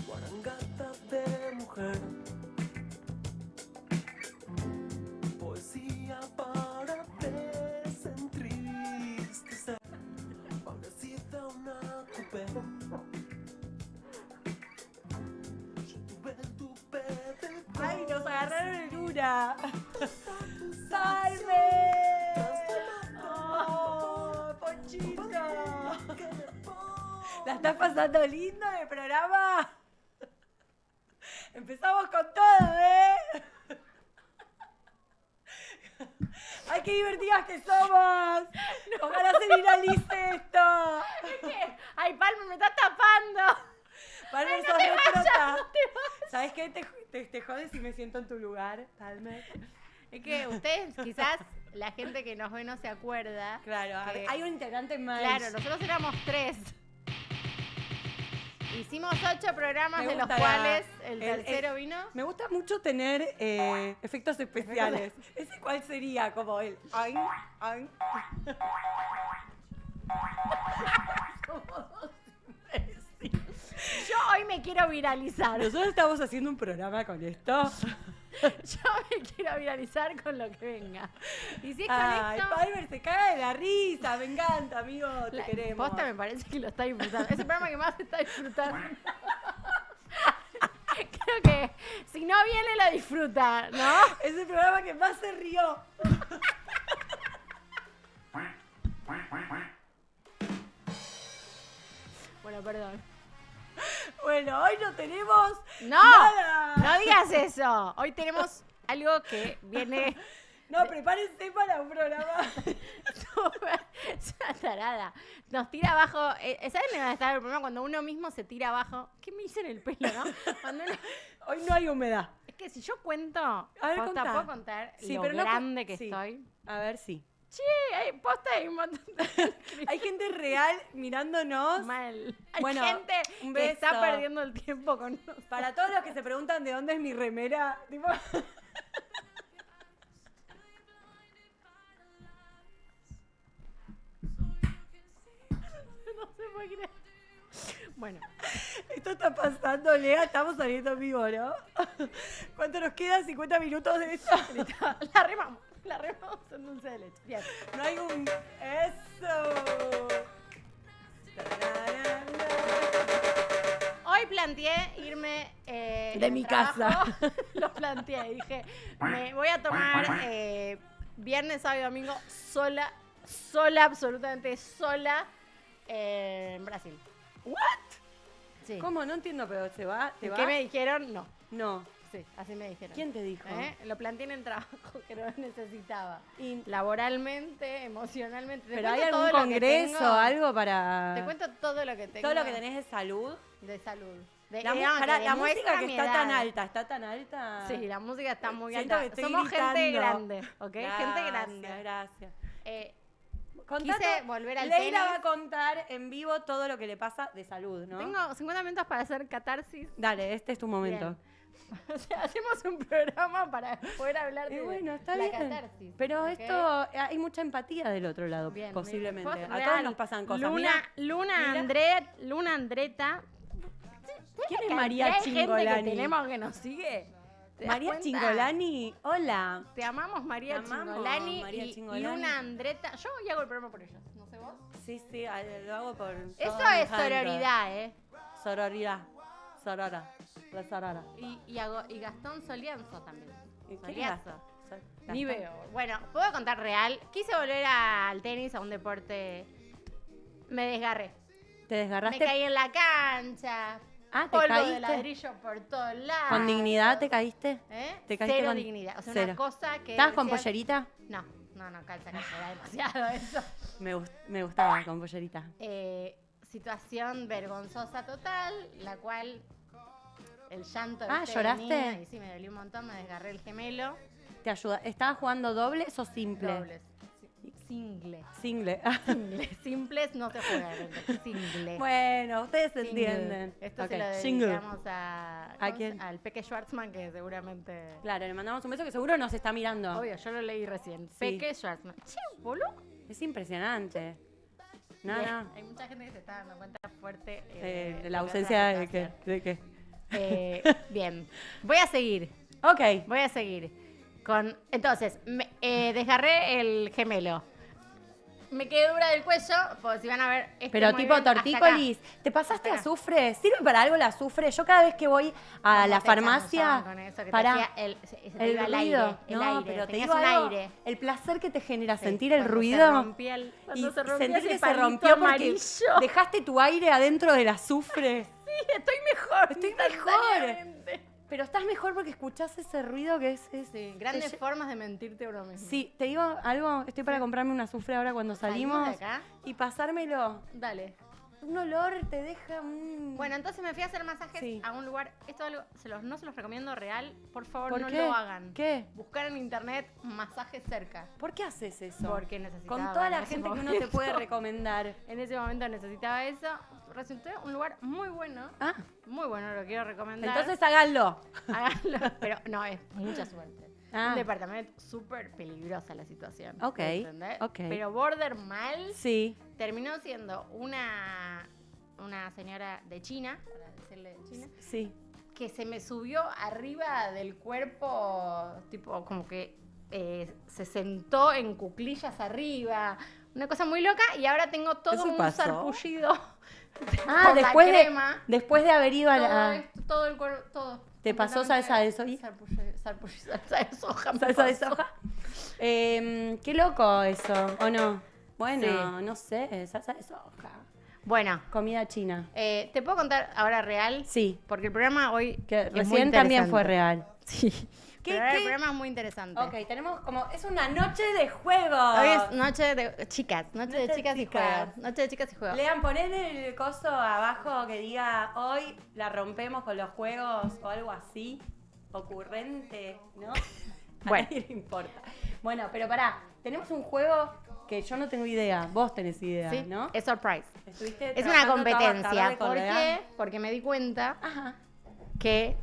Guarangata de mujer, poesía para desentristecer, pobrecita una coupé. Yo tuve el tupé del ¡Ay, nos agarraron en una! ¡Salve! ¡Salve! ¡Oh, Ponchito! ¿La estás pasando lindo en el programa? Empezamos con todo, ¿eh? ¡Ay, qué divertidas que somos! ¡Ojalá se viralice esto! ¡Ay, Palmer, me estás tapando! Palmer, Ay, no sos te re vayas, trota. no te vayas. ¿Sabes qué? Te jodes si me siento en tu lugar, Palmer. Es que ustedes, quizás, la gente que nos ve no se acuerda. Claro, a ver, hay un integrante más. Claro, nosotros éramos 3. Hicimos 8 programas, Me de los gusta cuales el tercero vino. Me gusta mucho tener efectos especiales. ¿Ese cuál sería? Como el... Ay, ay. Yo hoy me quiero viralizar. Nosotros estamos haciendo un programa con esto. Yo me quiero viralizar con lo que venga. Y si es con Ay, esto... Palmer se cae de la risa. Me encanta, amigo. Te queremos. Posta me parece que lo está disfrutando. Es el programa que más está disfrutando. Creo que si no viene lo disfruta, ¿no? Es el programa que más se rió. Bueno, perdón. Bueno, hoy no tenemos ¡No! nada. No digas eso. Hoy tenemos algo que viene No, prepárense para un programa. súper... Es una tarada. Nos tira abajo... ¿Saben dónde está el problema? Cuando uno mismo se tira abajo... ¿Qué me hice en el pelo, no? Cuando uno... Hoy no hay humedad. Es que si yo cuento... A ver, posta, contá. ¿puedo contar Sí, lo pero no grande que sí. estoy? A ver, sí. Che, hay posta hay un montón de... Hay gente real mirándonos. Mal. Hay Bueno, gente un que está beso. perdiendo el tiempo con nosotros. Para todos los que se preguntan de dónde es mi remera, tipo... No se puede creer. Bueno, Esto está pasando, Lea, estamos saliendo en vivo, ¿no? ¿Cuánto nos queda? 50 minutos de esto. la remamos en dulce de leche. Bien. No hay un... ¡Eso! Hoy planteé irme De mi trabajo. Lo planteé, dije, me voy a tomar viernes, sábado y domingo sola, absolutamente sola, en Brasil. ¿What? Sí. ¿Cómo? No entiendo, pero ¿se va? ¿Te va? ¿Qué me dijeron? No. No. Sí, así me dijeron. ¿Quién te dijo? Lo planteé en el trabajo que no necesitaba. Y- laboralmente, emocionalmente. ¿Te ¿Pero hay cuento algún todo lo que congreso tengo? o algo para...? Te cuento todo lo que tengo. Todo lo que tenés de salud. De salud. De, La, no, pará, que la demuestra música que mi está tan edad. alta, ¿está tan alta? Sí, la música está muy Siento alta. que estoy Somos gente gritando. grande, ¿ok? Gracias, Gente grande. Gracias. Quise Contato, volver al Leila tenis. va a contar en vivo todo lo que le pasa de salud, ¿no? Tengo 50 minutos para hacer catarsis. Dale, este es tu momento. Bien. O sea, hacemos un programa para poder hablar de Bueno, está la bien. catarsis. Pero ¿ok? esto, hay mucha empatía del otro lado, Bien, posiblemente. bien. A Real. todos nos pasan cosas. Mira, Luna Andreta. ¿quién es La María cantidad de gente Chingolani? que tenemos que nos sigue. ¿Te das María cuenta? Chingolani, hola. Te amamos, María Te amamos, Chingolani. María y Chingolani. Luna Andreta. Yo hoy hago el programa por ellos, no sé vos. Sí, lo hago por... Eso todo mi es gente. sororidad, ¿eh? Sororidad. Sorora. La sorora. Y Gastón Solianzo también. ¿Y quién es Soliazo. Gastón? Ni veo. Bueno, puedo contar real. Quise volver al tenis, a un deporte. Me desgarré. ¿Te desgarraste? Me caí en la cancha. Ah, ¿te polvo caíste? de ladrillo por todos lados. ¿Con dignidad te caíste? ¿Eh? ¿Te caíste Cero con- dignidad. O sea, cero. una cosa que... ¿Estabas con decías- pollerita? No, calza, era demasiado eso. Me gustaba con pollerita. Situación vergonzosa total, la cual el llanto Ah, ¿viste? de ¿lloraste? niña, y sí, me dolió un montón, me desgarré el gemelo. ¿Te ayuda? ¿Estabas jugando dobles o simple? Dobles. Sí. Single. Single. Single. Simples no se juegan. Single. Bueno, ustedes Single. entienden. Esto Ok, se lo single. dedicamos ¿A quién? al Peque Schwartzman, que seguramente... Claro, le mandamos un beso que seguro nos está mirando. Obvio, yo lo leí recién. Sí. Peque Schwartzman. Che, boludo. Es impresionante. No, Bien. no. Hay mucha gente que se está dando cuenta fuerte De la ausencia de qué. ¿De qué? Bien. Voy a seguir. Ok. Voy a seguir. Entonces, desgarré el gemelo. Me quedé dura del cuello, porque si van a ver... este Pero tipo movimiento hasta tortícolis, ¿te pasaste Hasta acá. azufre? ¿Sirve para algo el azufre? Yo cada vez que voy a acá. la ¿Cómo te farmacia cansaban con eso, que te para hacía se te el iba ruido. el No, aire, pero te tenías digo un algo, aire. el placer que te genera Sí, sentir el cuando ruido se rompía y cuando se rompía sentir ese que se palito rompió porque amarillo. dejaste tu aire adentro del azufre. Sí, estoy mejor. Estoy instantáneamente. Pero estás mejor porque escuchás ese ruido que es... Sí, grandes te- formas de mentirte a uno mismo. Sí, te digo algo, estoy para comprarme un azufre ahora cuando ¿Salimos salimos de acá? y pasármelo. Dale. Un olor te deja un... Bueno, entonces me fui a hacer masajes Sí. a un lugar. Esto algo, no se los recomiendo real. Por favor, ¿Por no qué? lo hagan. ¿Qué? Buscar en internet masajes cerca. ¿Por qué haces eso? Porque necesitaba. Con toda en la ese gente que uno te momento. puede recomendar. En ese momento necesitaba eso. Resultó un lugar muy bueno. Ah, Muy bueno, lo quiero recomendar. entonces háganlo. Háganlo. Pero no, es mucha suerte. Ah. Un departamento súper peligrosa la situación. Ok, ¿entendés? ok. Pero border mal. Sí, Terminó siendo una señora de China, para decirle de China, sí. que se me subió arriba del cuerpo, tipo como que se sentó en cuclillas arriba, una cosa muy loca, y ahora tengo todo ¿Eso un pasó? sarpullido. Ah, con la después crema, después de haber ido a todo, la... esto, todo el cuerpo, todo. ¿Te pasó completamente salsa de soya? Salsa de soja. me ¿Salsa de pasó. soja? Qué loco eso, ¿o no? Bueno, Sí. no sé, salsa de soja. Bueno, Comida china. ¿te puedo contar ahora real? Sí, Porque el programa hoy que es muy recién también fue interesante. real. Sí. ¿Qué- Pero ahora el qué? programa es muy interesante. Ok, tenemos como... Es una noche de juego. Hoy es noche de chicas, noche de Noche de chicas y chicas. juegos. Noche de chicas y juegos. Lean, ponen el coso abajo que diga hoy la rompemos con los juegos o algo así. Ocurrente, ¿no? A Bueno. nadie le importa. Bueno, pero pará, tenemos un juego que yo no tengo idea. Vos tenés idea, Sí, ¿no? es surprise. Estuviste Es una trabajando toda la competencia. tarde con ¿Por Lean. qué? Porque me di cuenta Ajá. que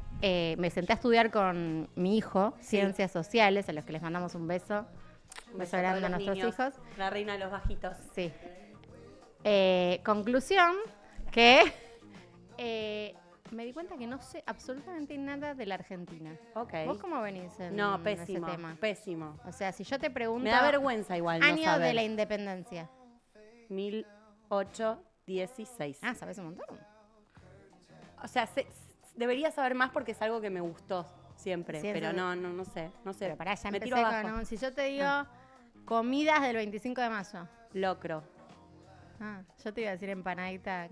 me senté a estudiar con mi hijo, Sí. Ciencias Sociales, a los que les mandamos un beso. Un beso grande a todos los nuestros niños. hijos. La reina de los bajitos. Sí. Conclusión, que me di cuenta que no sé absolutamente nada de la Argentina. Ok. ¿Vos cómo venís en No, ese pésimo, tema? pésimo. O sea, si yo te pregunto... Me da vergüenza igual no Año saber. de la independencia. 1816. Ah, ¿sabes un montón? O sea, debería saber más porque es algo que me gustó siempre, Sí, pero eso- no sé. Pero pará, ya Me empecé tiro abajo. con un... Si yo te digo comidas del 25 de mayo. Locro. Ah, yo te iba a decir empanadita,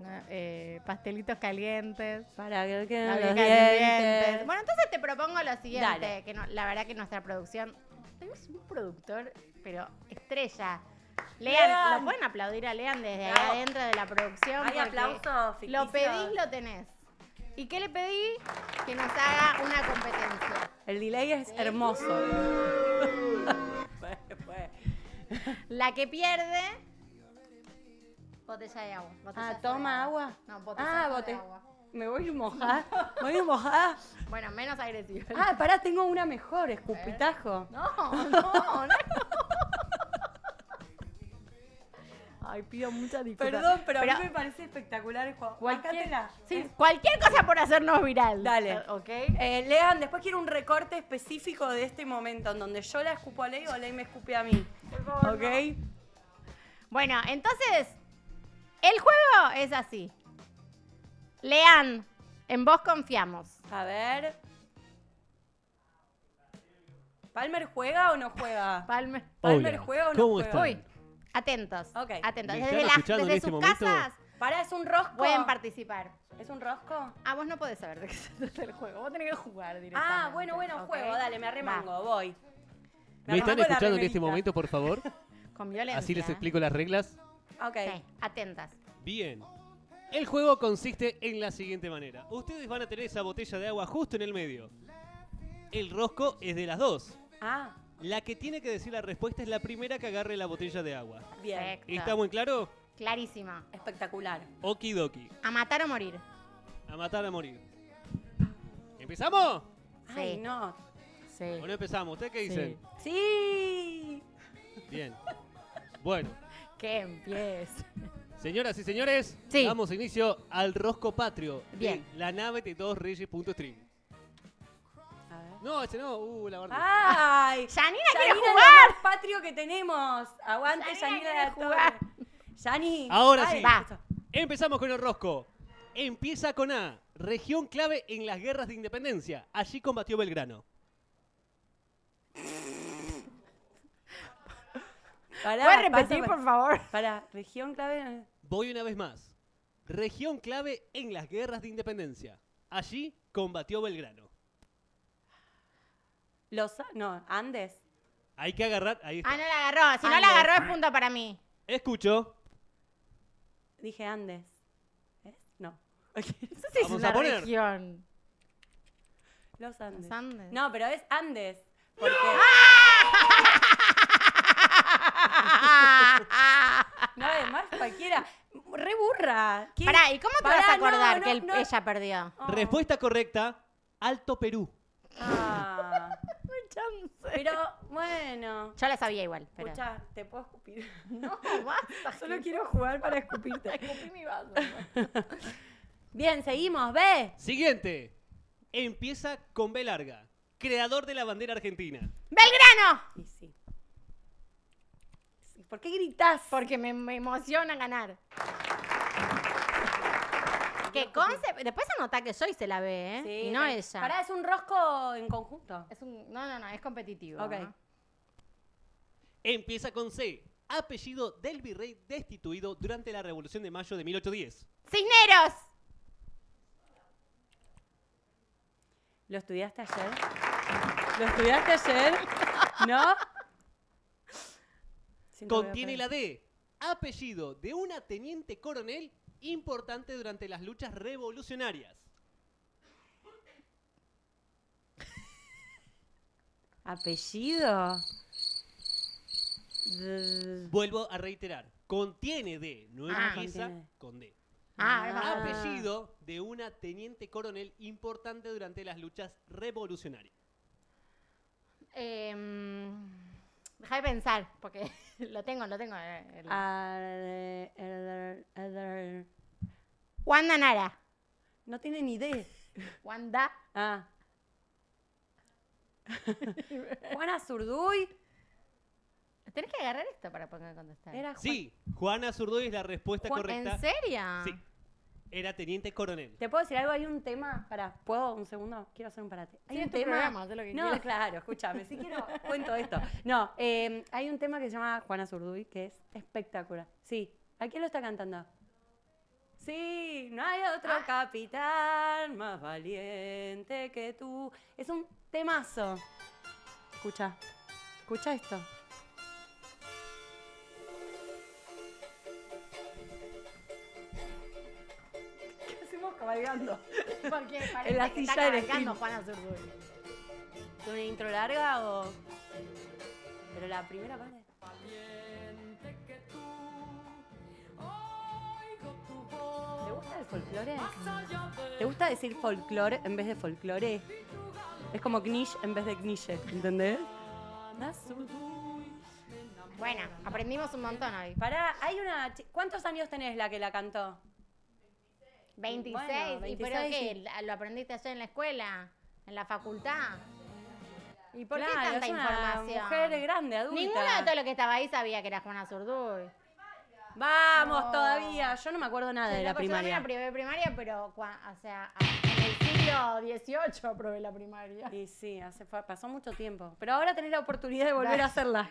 pastelitos calientes. Para que queden labios los calientes. dientes. Bueno, entonces te propongo lo siguiente, Dale. que la verdad que nuestra producción... Tenemos un productor, pero estrella. Lean, Lean. lo pueden aplaudir a Lean desde ahí Bravo. adentro de la producción. Hay porque aplausos ficticios. Lo pedís, lo tenés. ¿Y qué le pedí? Que nos haga una competencia. El delay es hermoso. Fue. La que pierde, botella de agua. Botellazo de ¿toma agua? No, botellazo de agua. Me voy a mojar. Me voy a mojar. Bueno, menos agresivo. Pará, tengo una mejor, escupitajo. No. Ay, pido mucha disculpa. Perdón, pero a mí me parece espectacular el juego. Cualquier, Bancátela. sí, cualquier cosa por hacernos viral. Dale. ¿Ok? Lean, después quiero un recorte específico de este momento en donde yo la escupo a Ley o Ley me escupe a mí. Por favor, ¿Ok? no. Bueno, entonces, el juego es así. Lean, en vos confiamos. A ver. ¿Palmer juega o no juega? Palmer. ¿Palmer Hola, juega o no ¿cómo juega? están? Uy, atentos. Ok. Atentos. ¿Me Desde, están escuchando en desde este sus momento? casas Pará, es un rosco. pueden participar. ¿Es un rosco? Ah, vos no podés saber de qué se trata el juego. Vos tenés que jugar directamente. Ah, bueno, ¿ok? juego. Dale, me arremango, voy. ¿Me están arremango la escuchando en este remerita. momento, por favor? Con violencia. Así les explico las reglas. Ok. Sí, atentas. Bien. El juego consiste en la siguiente manera. Ustedes van a tener esa botella de agua justo en el medio. El rosco es de las dos. Ah, La que tiene que decir la respuesta es la primera que agarre la botella de agua. Bien. Perfecto. ¿Está muy claro? Clarísima. Espectacular. Okidoki. A matar o morir. A matar, a morir. ¿Empezamos? Ay, Sí. no. Sí. ¿O no empezamos? ¿Ustedes qué dicen? Sí. Bien. Bueno, Que empiece. señoras y señores, Sí. damos inicio al rosco patrio Bien. de la nave de todos reyes.stream. A ver. No, ese no. La verdad. ¡Ay! Yanina quiere Yanina, lo jugar. más patrio que tenemos. Aguante, Yanina Yanina quiere de la jugar. Torre. Yani. Ahora dale. sí. Va. Empezamos con el rosco. Empieza con A. Región clave en las guerras de independencia. Allí combatió Belgrano. Pará, ¿Puedes repetir, por favor? Para, región clave. Voy una vez más. Región clave en las guerras de independencia. Allí combatió Belgrano. No, Andes. Hay que agarrar. Ahí está. Ah, no la agarró. Si no Andes. la agarró es punto para mí. Escucho. Dije Andes. ¿Es? No. No sé si es Vamos una a poner. región. Los Andes. Los Andes. No, pero es Andes. Porque. No, además, cualquiera. Re burra. ¿Quién? Pará, ¿y cómo te vas a Pará, acordar no, que no. ella perdió? Oh. Respuesta correcta. Alto Perú. Ah. Pero, bueno. Yo la sabía igual, pero... Escucha, ¿te puedo escupir? No, basta. Solo quiero jugar para escupirte. Escupí mi vaso. Bien, seguimos. Ve. Siguiente. Empieza con B larga. Creador de la bandera argentina. ¡Belgrano! Y sí. ¿Por qué gritas? Porque me emociona ganar. Que conce... Después anota que yo hice la B, ¿eh? Sí, y no ella. Pará, es un rosco en conjunto. Es un... No, es competitivo. Ok. ¿no? Empieza con C. Apellido del virrey destituido durante la Revolución de Mayo de 1810. ¡Cisneros! ¿Lo estudiaste ayer? ¿Lo estudiaste ayer? ¿No? Siento que voy a Contiene perder. la D. Apellido de una teniente coronel importante durante las luchas revolucionarias. ¿Apellido? Vuelvo a reiterar. Contiene D. No Ah. empieza Contiene. con D. Ah. Apellido de una teniente coronel importante durante las luchas revolucionarias. Deja de pensar, porque lo tengo. Wanda Nara. No tiene ni idea. Wanda. Ah. Juana Zurduy. Tenés que agarrar esto para poder contestar. Era Juan- Sí, Juana Zurduy es la respuesta correcta. ¿En serio? Sí, era teniente coronel. ¿Te puedo decir algo? Hay un tema. Pará, ¿puedo un segundo? Quiero hacer un parate. Hay Sí, un es tu tema. programa, haz lo que No, quieras. claro, escúchame. Si quiero, cuento esto. No, hay un tema que se llama Juana Zurduy que es espectacular. Sí. ¿A quién lo está cantando? Sí, no hay otro capitán más valiente que tú. Es un temazo. Escucha. Escucha esto. ¿Qué hacemos cabalgando? Porque En parece la que está silla del cabalgando film. Juana Zurduy. ¿Una intro larga o...? Pero la primera parte... ¿Te gusta el folclore? ¿Te gusta decir folclore en vez de folclore? Es como Knish en vez de Knishe, ¿entendés? Bueno, aprendimos un montón hoy. Pará, hay una... ¿Cuántos años tenés la que la cantó? 26. Bueno, ¿Y pero 26, qué? sí. ¿Lo aprendiste allá en la escuela? ¿En la facultad? ¿Y por Claro, qué tanta es una información? mujer grande, adulta. Ninguno de todo lo que estaba ahí sabía que era Juana Zurduy. Vamos No. todavía. Yo no me acuerdo nada de Sí, la loco, yo también primaria. aprobé primaria, pero o sea, en el siglo XVIII aprobé la primaria. Y sí, pasó mucho tiempo. Pero ahora tenés la oportunidad de volver a hacerla.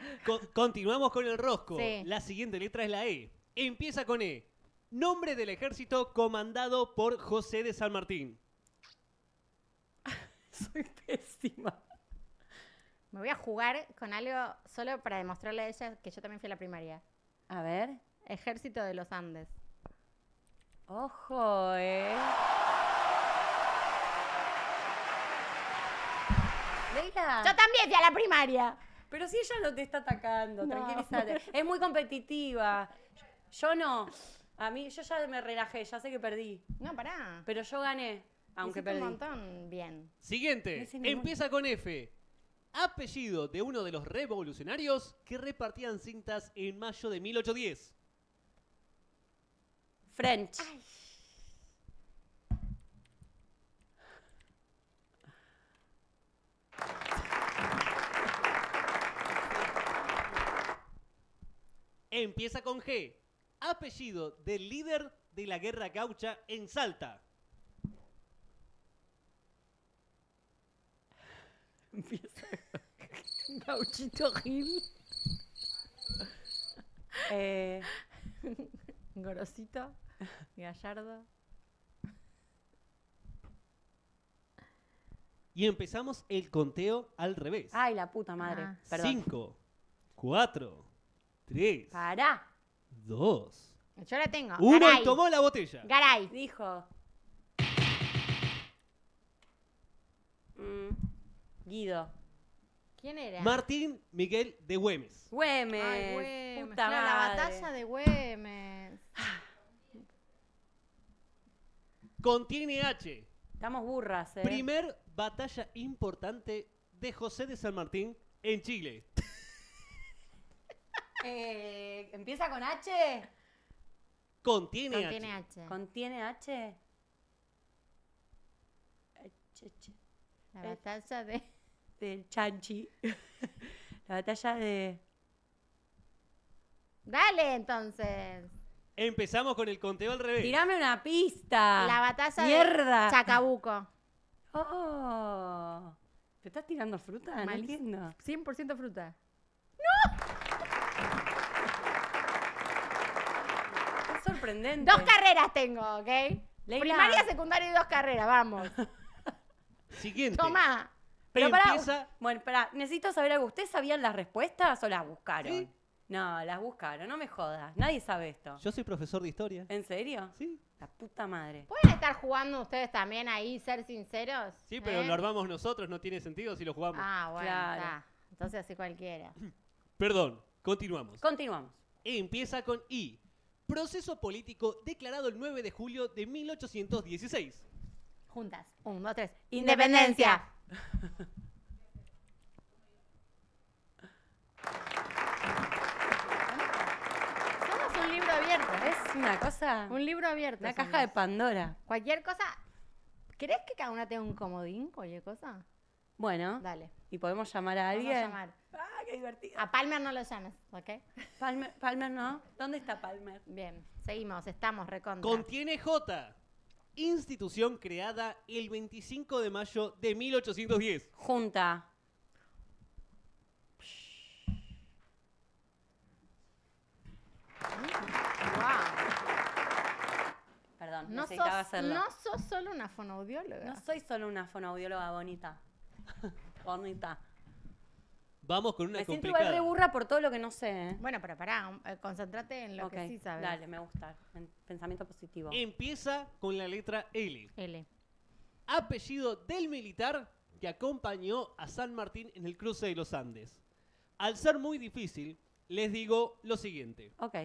Continuamos con el rosco. Sí. La siguiente letra es la E. Empieza con E. Nombre del ejército comandado por José de San Martín. Soy pésima. Me voy a jugar con algo solo para demostrarle a ella que yo también fui a la primaria. A ver. Ejército de los Andes. Ojo, Leila. Yo también fui a la primaria. Pero si ella no te está atacando, No. tranquilízate. Es muy competitiva. Yo no. A mí, yo ya me relajé, ya sé que perdí. No, pará. Pero yo gané, aunque Hiciste perdí. un montón bien. Siguiente. No hice ninguno. Empieza con F. Apellido de uno de los revolucionarios que repartían cintas en mayo de 1810. French. Empieza con G. Apellido del líder de la guerra gaucha en Salta. Gauchito Gil. Eh, Gorosito. Gallardo. Y empezamos el conteo al revés. ay, la puta madre. Ah. Perdón. 5, 4, 3, Pará. 2, Yo la tengo. 1 Garay. y tomó la botella. Garay. Dijo. Guido. ¿Quién era? Martín Miguel de Güemes. Güemes. Ay, Güemes. Puta Claro, la madre. batalla de Güemes. Contiene H. Estamos burras, Primer batalla importante de José de San Martín en Chile. ¿Empieza con H? Contiene Contiene H. H. ¿Contiene H? La batalla de... Del Chanchi. La batalla de... Dale, entonces. Empezamos con el conteo al revés. Tirame una pista. La batalla Mierda. de Chacabuco. Oh. ¿Te estás tirando fruta? No Malísimo. entiendo. 100% fruta. Es sorprendente. 2 carreras tengo, ¿ok? Leila. Primaria, secundaria y 2 carreras, vamos. Siguiente. Toma. Pero pará. Empieza... Bueno, pará. Necesito saber algo. ¿Ustedes sabían las respuestas o las buscaron? Sí. No, las buscaron. No me jodas. Nadie sabe esto. Yo soy profesor de historia. ¿En serio? Sí. La puta madre. ¿Pueden estar jugando ustedes también ahí, ser sinceros? Sí, pero ¿Eh? lo armamos nosotros, no tiene sentido si lo jugamos. Ah, bueno, Claro. está. Entonces así cualquiera. Perdón, continuamos. Continuamos. Empieza con I. Proceso político declarado el 9 de julio de 1816. Juntas. 1, 2, 3. Independencia. Somos un libro abierto. Es una cosa... Un libro abierto. Una somos. caja de Pandora. Cualquier cosa. ¿Querés que cada una tenga un comodín? Cualquier cosa. Bueno, Dale. ¿y podemos llamar a Vamos a alguien? llamar. Ah, qué divertido. A Palmer no lo llames, ¿ok? Palmer no. ¿Dónde está Palmer? Bien, seguimos, estamos recontra. Contiene J. Institución creada el 25 de mayo de 1810. Junta. Wow. Perdón, No necesitaba sos, hacerlo. no sos solo una fonoaudióloga. No soy solo una fonoaudióloga bonita. Bonita. Vamos con una Me siento complicada. igual re burra por todo lo que no sé. ¿eh? Bueno, pero pará, concéntrate en lo Ok, que sí sabes. dale, me gusta. Pensamiento positivo. Empieza con la letra L. L. Apellido del militar que acompañó a San Martín en el cruce de los Andes. Al ser muy difícil, les digo lo siguiente. Ok.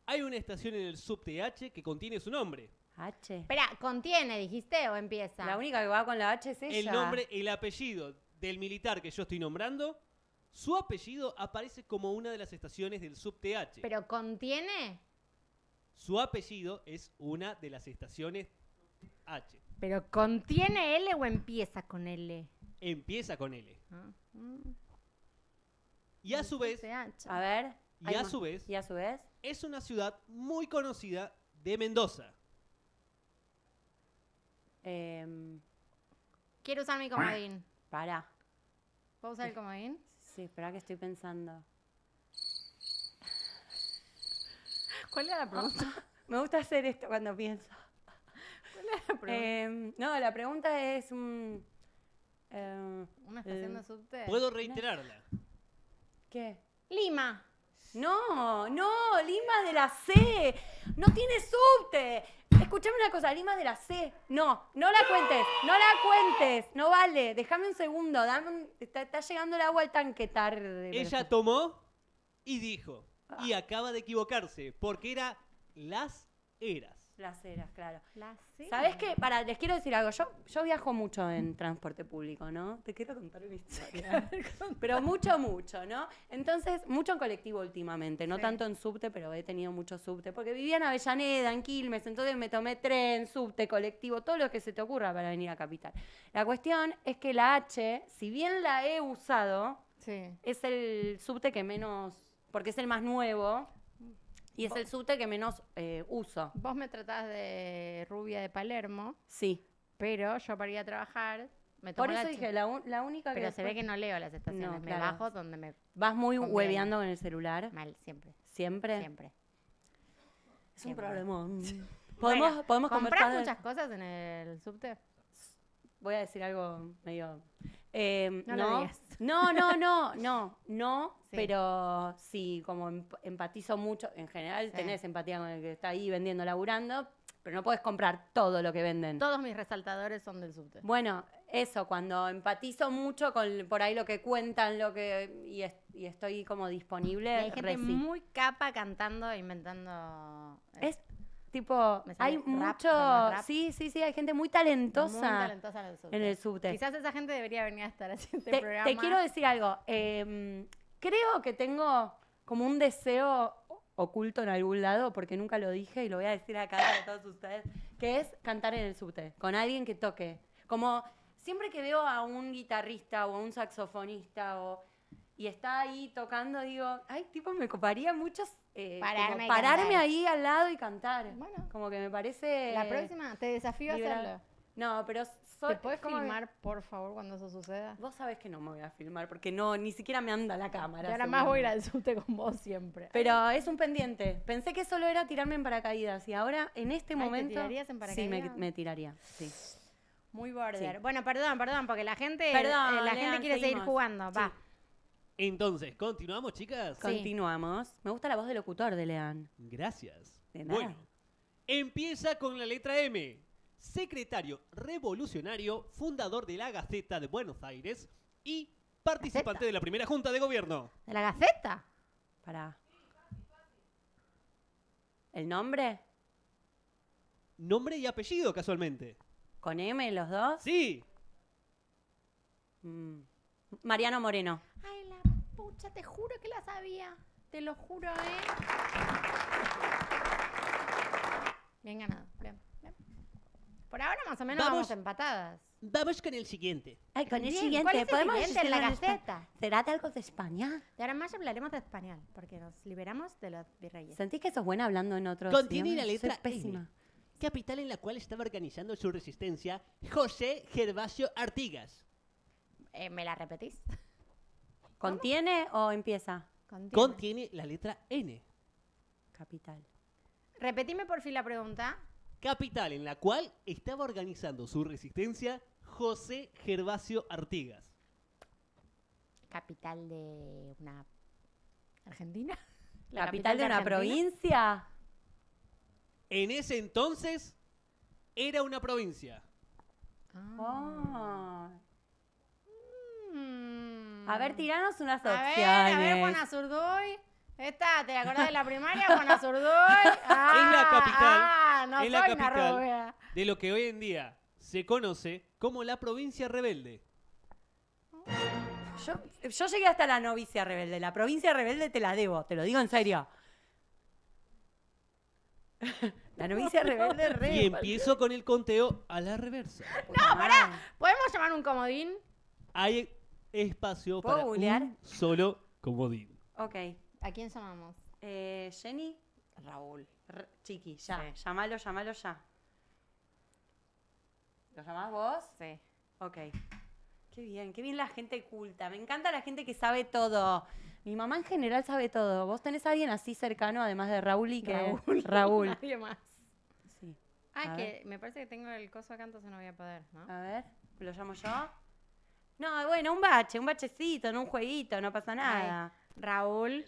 Hay una estación en el subte H que contiene su nombre. H. Espera, ¿contiene, dijiste, o empieza? La única que va con la H es ella. El nombre, el apellido del militar que yo estoy nombrando, su apellido aparece como una de las estaciones del subte H. ¿Pero contiene? Su apellido es una de las estaciones H. ¿Pero contiene L o empieza con L? Empieza con L. Ah, Y a su vez, A ver. y hay a más. su vez, Y a su vez. es una ciudad muy conocida de Mendoza. Quiero usar mi comodín. Pará. ¿Puedo usar el comodín? Sí, espera que estoy pensando. ¿Cuál era la pregunta? Me gusta hacer esto cuando pienso. ¿Cuál era la pregunta? No, la pregunta es ¿Una estación de subte? Puedo reiterarla. ¿qué? Lima. No, Lima de la C. No tiene subte. Escuchame una cosa, Lima de la C. No la cuentes. No vale. Déjame un segundo. Está llegando el agua al tanque tarde. Ella tomó y dijo, y acaba de equivocarse, porque era Las Heras. Las eras, claro. La C. ¿Sabés qué? Les quiero decir algo. Yo viajo mucho en transporte público, ¿no? Te quiero contar una historia. Pero mucho, ¿no? Entonces, mucho en colectivo últimamente. No Sí. tanto en subte, pero he tenido mucho subte. Porque vivía en Avellaneda, en Quilmes. Entonces me tomé tren, subte, colectivo, todo lo que se te ocurra para venir a Capital. La cuestión es que la H, si bien la he usado, Sí. es el subte que menos... Porque es el más nuevo. Y es el subte que menos uso. Vos me tratás de rubia de Palermo, Sí. pero yo para ir a trabajar me tomo Por eso la dije, la única que... Pero se ve después- que no leo las estaciones. No, Me claro. bajo donde me... Vas muy conviene. hueveando con el celular. Mal, siempre. ¿Siempre? Siempre. Es un Siempre. problemón. Bueno, Podemos ¿comprás conversar. muchas cosas en el subte? Voy a decir algo medio. No lo digas. No, Sí. pero sí, como empatizo mucho. En general Sí. tenés empatía con el que está ahí vendiendo, laburando, pero no podés comprar todo lo que venden. Todos mis resaltadores son del subte. Bueno, eso, cuando empatizo mucho con por ahí lo que cuentan, y estoy como Y disponible, hay gente re sí. muy capa cantando e inventando... Es tipo, Me sale hay rap, mucho, ¿verdad? Rap. sí, hay gente muy muy talentosa talentosa en el subte. en el subte. Quizás esa gente debería venir a estar haciendo este Te programa. quiero decir algo, creo que tengo como un deseo oculto en algún lado, porque nunca lo dije y lo voy a decir acá para todos ustedes, que es cantar en el subte, con alguien que toque. Como siempre que veo a un guitarrista o a un saxofonista y está ahí tocando, digo, ay, tipo, me coparía mucho Pararme y pararme cantar. ahí al lado y cantar. Bueno. Como que me parece... La próxima te desafío a liberal. hacerlo. No, pero ¿Te puedes como que- filmar, por favor, cuando eso suceda? Vos sabés que no me voy a filmar porque no, ni siquiera me anda la cámara. Y ahora según. más voy a ir al subte con vos siempre. Pero es un pendiente. Pensé que solo era tirarme en paracaídas y ahora en este Ay, ¿te momento... tirarías en Sí, paracaídas? me tiraría, sí. Muy border. Sí. Bueno, perdón, porque la gente, Perdón, la gente Lean, quiere seguir seguimos. jugando. Va. Entonces, ¿continuamos, chicas? Sí. Continuamos. Me gusta la voz de locutor de Lean. Gracias. De nada. Bueno, empieza con la letra M. Secretario revolucionario, fundador de la Gaceta de Buenos Aires y participante ¿Gaceta? de la primera Junta de Gobierno. ¿De la Gaceta? Pará. ¿El nombre? Nombre y apellido, casualmente. ¿Con M los dos? Sí. Mm. Mariano Moreno. Ay, la pucha, te juro que la sabía. Te lo juro, Bien ganado. Bien. Por ahora más o menos Vamos. vamos empatadas. Vamos con el siguiente. Ay, con el Bien, siguiente. ¿cuál es el ¿Podemos siguiente en la hacerlo en Gaceta? ¿Será de algo de España? De ahora en más hablaremos de español, porque nos liberamos de los virreyes. ¿Sentís que sos buena hablando en otros Contiene la idiomas? letra Soy pésima. M. Capital en la cual estaba organizando su resistencia José Gervasio Artigas. ¿Me la repetís? ¿Contiene o empieza? Contiene la letra N. Capital. Repetime por fin la pregunta. Capital en la cual estaba organizando su resistencia José Gervasio Artigas. Capital de una... ¿Argentina? ¿Capital de una Argentina? provincia? En ese entonces era una provincia. Ah. Oh. Mm. A ver, tiranos unas A opciones. ver, Juana Zurduy. Esta, ¿te la acordás de la primaria, Juana Zurduy? Ah, Es la capital, no es la soy una capital. rubia. De lo que hoy en día se conoce como la provincia rebelde. Yo llegué hasta la novicia rebelde. La provincia rebelde te la debo, te lo digo en serio. La novicia rebelde re. Y empiezo con el conteo a la reversa. No, pará. ¿Podemos llamar un comodín? Hay espacio ¿Puedo para googlear? un solo comodín. Ok. ¿A quién llamamos? Jenny. Raúl. Chiqui, ya. Sí. Llámalo ya. ¿Lo llamás vos? Sí. Ok. Qué bien la gente culta. Me encanta la gente que sabe todo. Mi mamá en general sabe todo. ¿Vos tenés a alguien así cercano, además de Raúl y que... Raúl. Nadie más. Sí. Ah, A que me parece que tengo el coso acá, entonces no voy a poder, ¿no? A ver, ¿lo llamo yo? No, bueno, un bachecito, no un jueguito, no pasa nada. Raúl.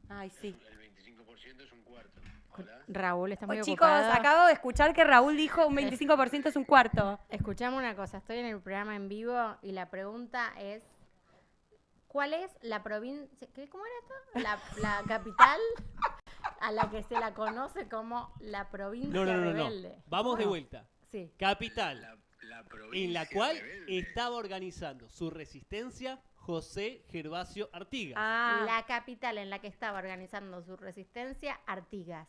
Ay, sí. El 25% es un cuarto. Hola. Raúl, está muy Chicos, ocupado. acabo de escuchar que Raúl dijo un 25% es un cuarto. Escuchame una cosa, estoy en el programa en vivo y la pregunta es, ¿cuál es la provincia, cómo era esto? La capital a la que se la conoce como la provincia No. rebelde. Vamos de Bueno, vuelta. Sí. Capital, La provincia en la cual rebelde. estaba organizando su resistencia José Gervasio Artigas. Ah, La capital en la que estaba organizando su resistencia, Artigas.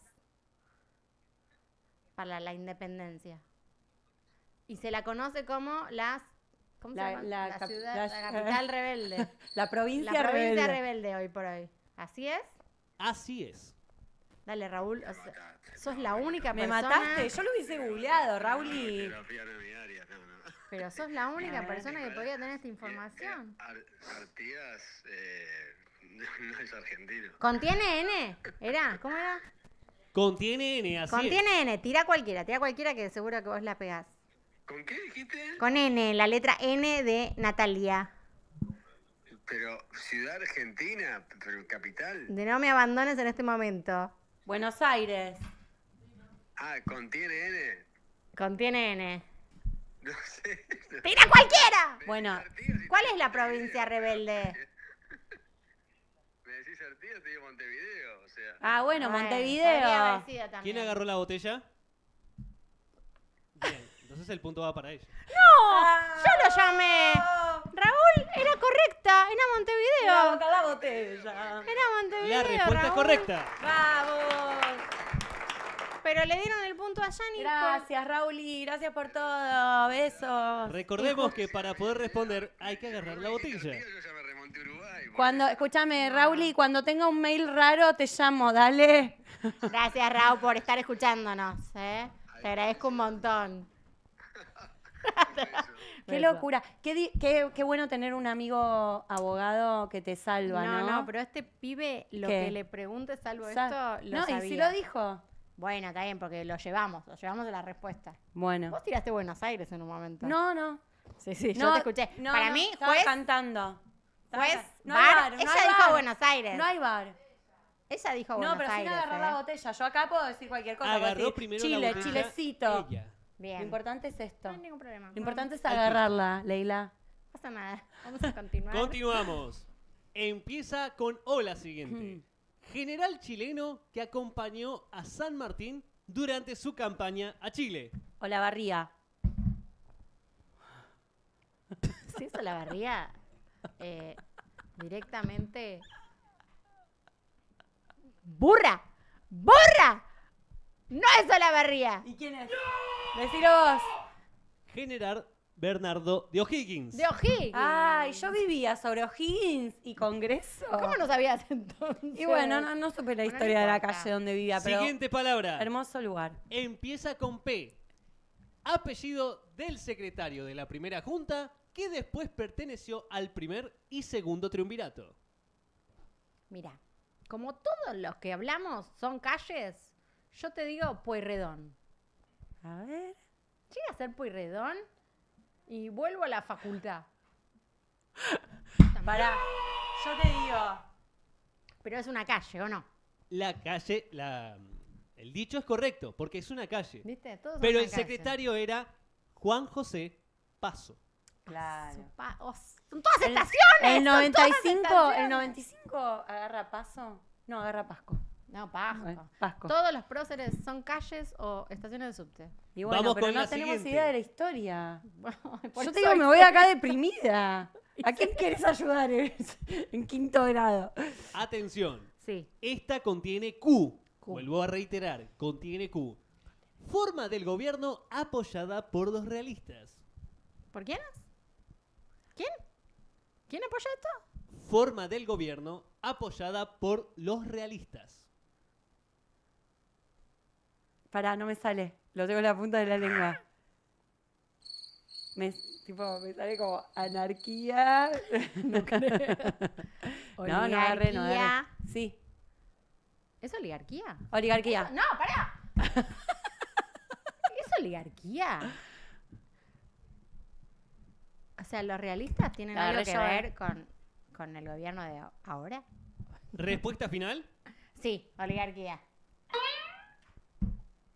Para la independencia. Y se la conoce como ¿cómo se llama? La capital rebelde. la provincia, La provincia rebelde. rebelde hoy por hoy. ¿Así es? Así es. Dale, Raúl. Me mataste. Sos la única Me persona. mataste, yo lo hubiese googleado, Raúl. Y... Geografía no es mi área, no. Pero sos la única persona que podía tener esta información. Artigas no es argentino. ¿Contiene N? ¿Era? ¿Cómo era? Contiene N, así es. Contiene N. Tira cualquiera que seguro que vos la pegás. ¿Con qué dijiste? Con N, la letra N de Natalia. Pero ciudad argentina, pero capital. De no me abandones en este momento. Buenos Aires. Ah, contiene N. Contiene N. No sé. ¡Tira cualquiera! Bueno, Artigas y ¿Cuál te es la digo provincia Montevideo. rebelde? Me decís Artigas, te digo Montevideo, o sea. ah, bueno, Podría Montevideo. haber sido también. ¿Quién agarró la botella? Bien, entonces el punto va para ella. ¡Yo lo llamé! Raúl, era correcta. Era Mira, Montevideo. boca la botella. Era Montevideo. La respuesta es Raúl. correcta. ¡Vamos! Pero le dieron el punto a Yani. Gracias, Raúl, y gracias por todo. Besos. Recordemos que para poder responder hay que agarrar la Dijiste botella. Artigas, yo ya me remonté a Uruguay. Cuando, escúchame, Raúl, y cuando tenga un mail raro te llamo, dale. Gracias, Raúl, por estar escuchándonos. Te agradezco un montón. Qué Beso. locura. Qué bueno tener un amigo abogado que te salva, ¿no? No, pero este pibe, lo ¿Qué? que le pregunte salvo Sa- esto, lo no, sabía. y si lo dijo. Bueno, está bien, porque lo llevamos a la respuesta. Bueno. Vos tiraste Buenos Aires en un momento. No. Sí, sí, yo No, te escuché. no, Para no, mí, estaba juez, cantando. Estaba juez, ca- no hay bar, no ella hay dijo bar. Buenos Aires. No hay bar. Ella dijo No, Buenos pero sin Aires. agarrar la botella. Yo acá puedo decir cualquier cosa. puedo Agarró decir primero Chile, la botella. chilecito. Ella. Bien. Lo importante es esto. No hay ningún problema. Lo importante es Al piso. agarrarla, Leila. No pasa nada. Vamos a continuar. Continuamos. Empieza con O la siguiente. General chileno que acompañó a San Martín durante su campaña a Chile. Hola, Barría. Si eso la barría directamente. ¡Burra! ¡Burra! ¡No es Olavarría! ¿Y quién es? Decilo vos. General Bernardo de O'Higgins. De O'Higgins. Ay, yo vivía sobre O'Higgins y Congreso. ¿Cómo no sabías entonces? Y bueno, no supe la Bueno, no historia de la importa. calle donde vivía, pero Siguiente palabra. hermoso lugar. Empieza con P. Apellido del secretario de la primera junta que después perteneció al primer y segundo triunvirato. Mira, como todos los que hablamos son calles, yo te digo Pueyrredón. A ver. Llega a ser Pueyrredón y vuelvo a la facultad. Pará, yo te digo. Pero es una calle, ¿o no? La calle, el dicho es correcto, porque es una calle. ¿Viste? Todos son Pero una el calle. secretario era Juan José Paso. Claro. Son todas El- estaciones. El son todas 95, estaciones. el 95 agarra Paso. No, agarra Pasco. No, Pasco. Pasco. Todos los próceres son calles o estaciones de subte. Y bueno, Vamos pero con no la tenemos siguiente. idea de la historia. Por Yo eso te digo, me hice- voy acá deprimida. ¿A quién quieres ayudar en quinto grado? Atención, Sí. esta contiene Q. Q. Vuelvo a reiterar, contiene Q. Forma del gobierno apoyada por los realistas. ¿Por quiénes? ¿Quién? ¿Quién apoya esto? Forma del gobierno apoyada por los realistas. Pará, no me sale. Lo tengo en la punta de la lengua. Me sale como anarquía. No creo. No, no agarré, no Oligarquía. agarré. Sí, ¿Es oligarquía? oligarquía. No, pará. ¿Es oligarquía? O sea, los realistas tienen La algo agarré que yo, ver con el gobierno de ahora. Respuesta final. Sí, oligarquía.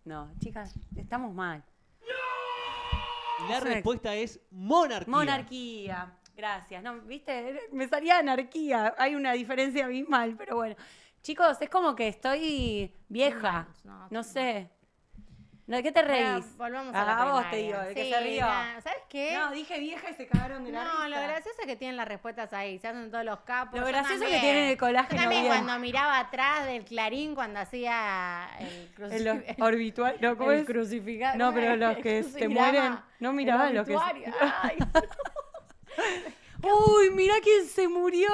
No, chicas, estamos mal. La respuesta es monarquía. Monarquía. Gracias. No, ¿viste? Me salía anarquía. Hay una diferencia abismal, pero bueno. Chicos, es como que estoy vieja. No, No sé. ¿De qué te reís? Volvamos a la vos te primaria. digo, de que Sí, se rió. ¿sabes qué? No, dije vieja y se cagaron de la risa. No, lo gracioso es que tienen las respuestas ahí, se hacen todos los capos. Lo Yo gracioso es que también. tienen el colágeno Yo también bien. cuando miraba atrás del Clarín cuando hacía el En los orbituarios. No, ¿cómo es? crucificado. No, pero los que se mueren. No miraban los que se... Ay, ¡Uy, mira quién se murió!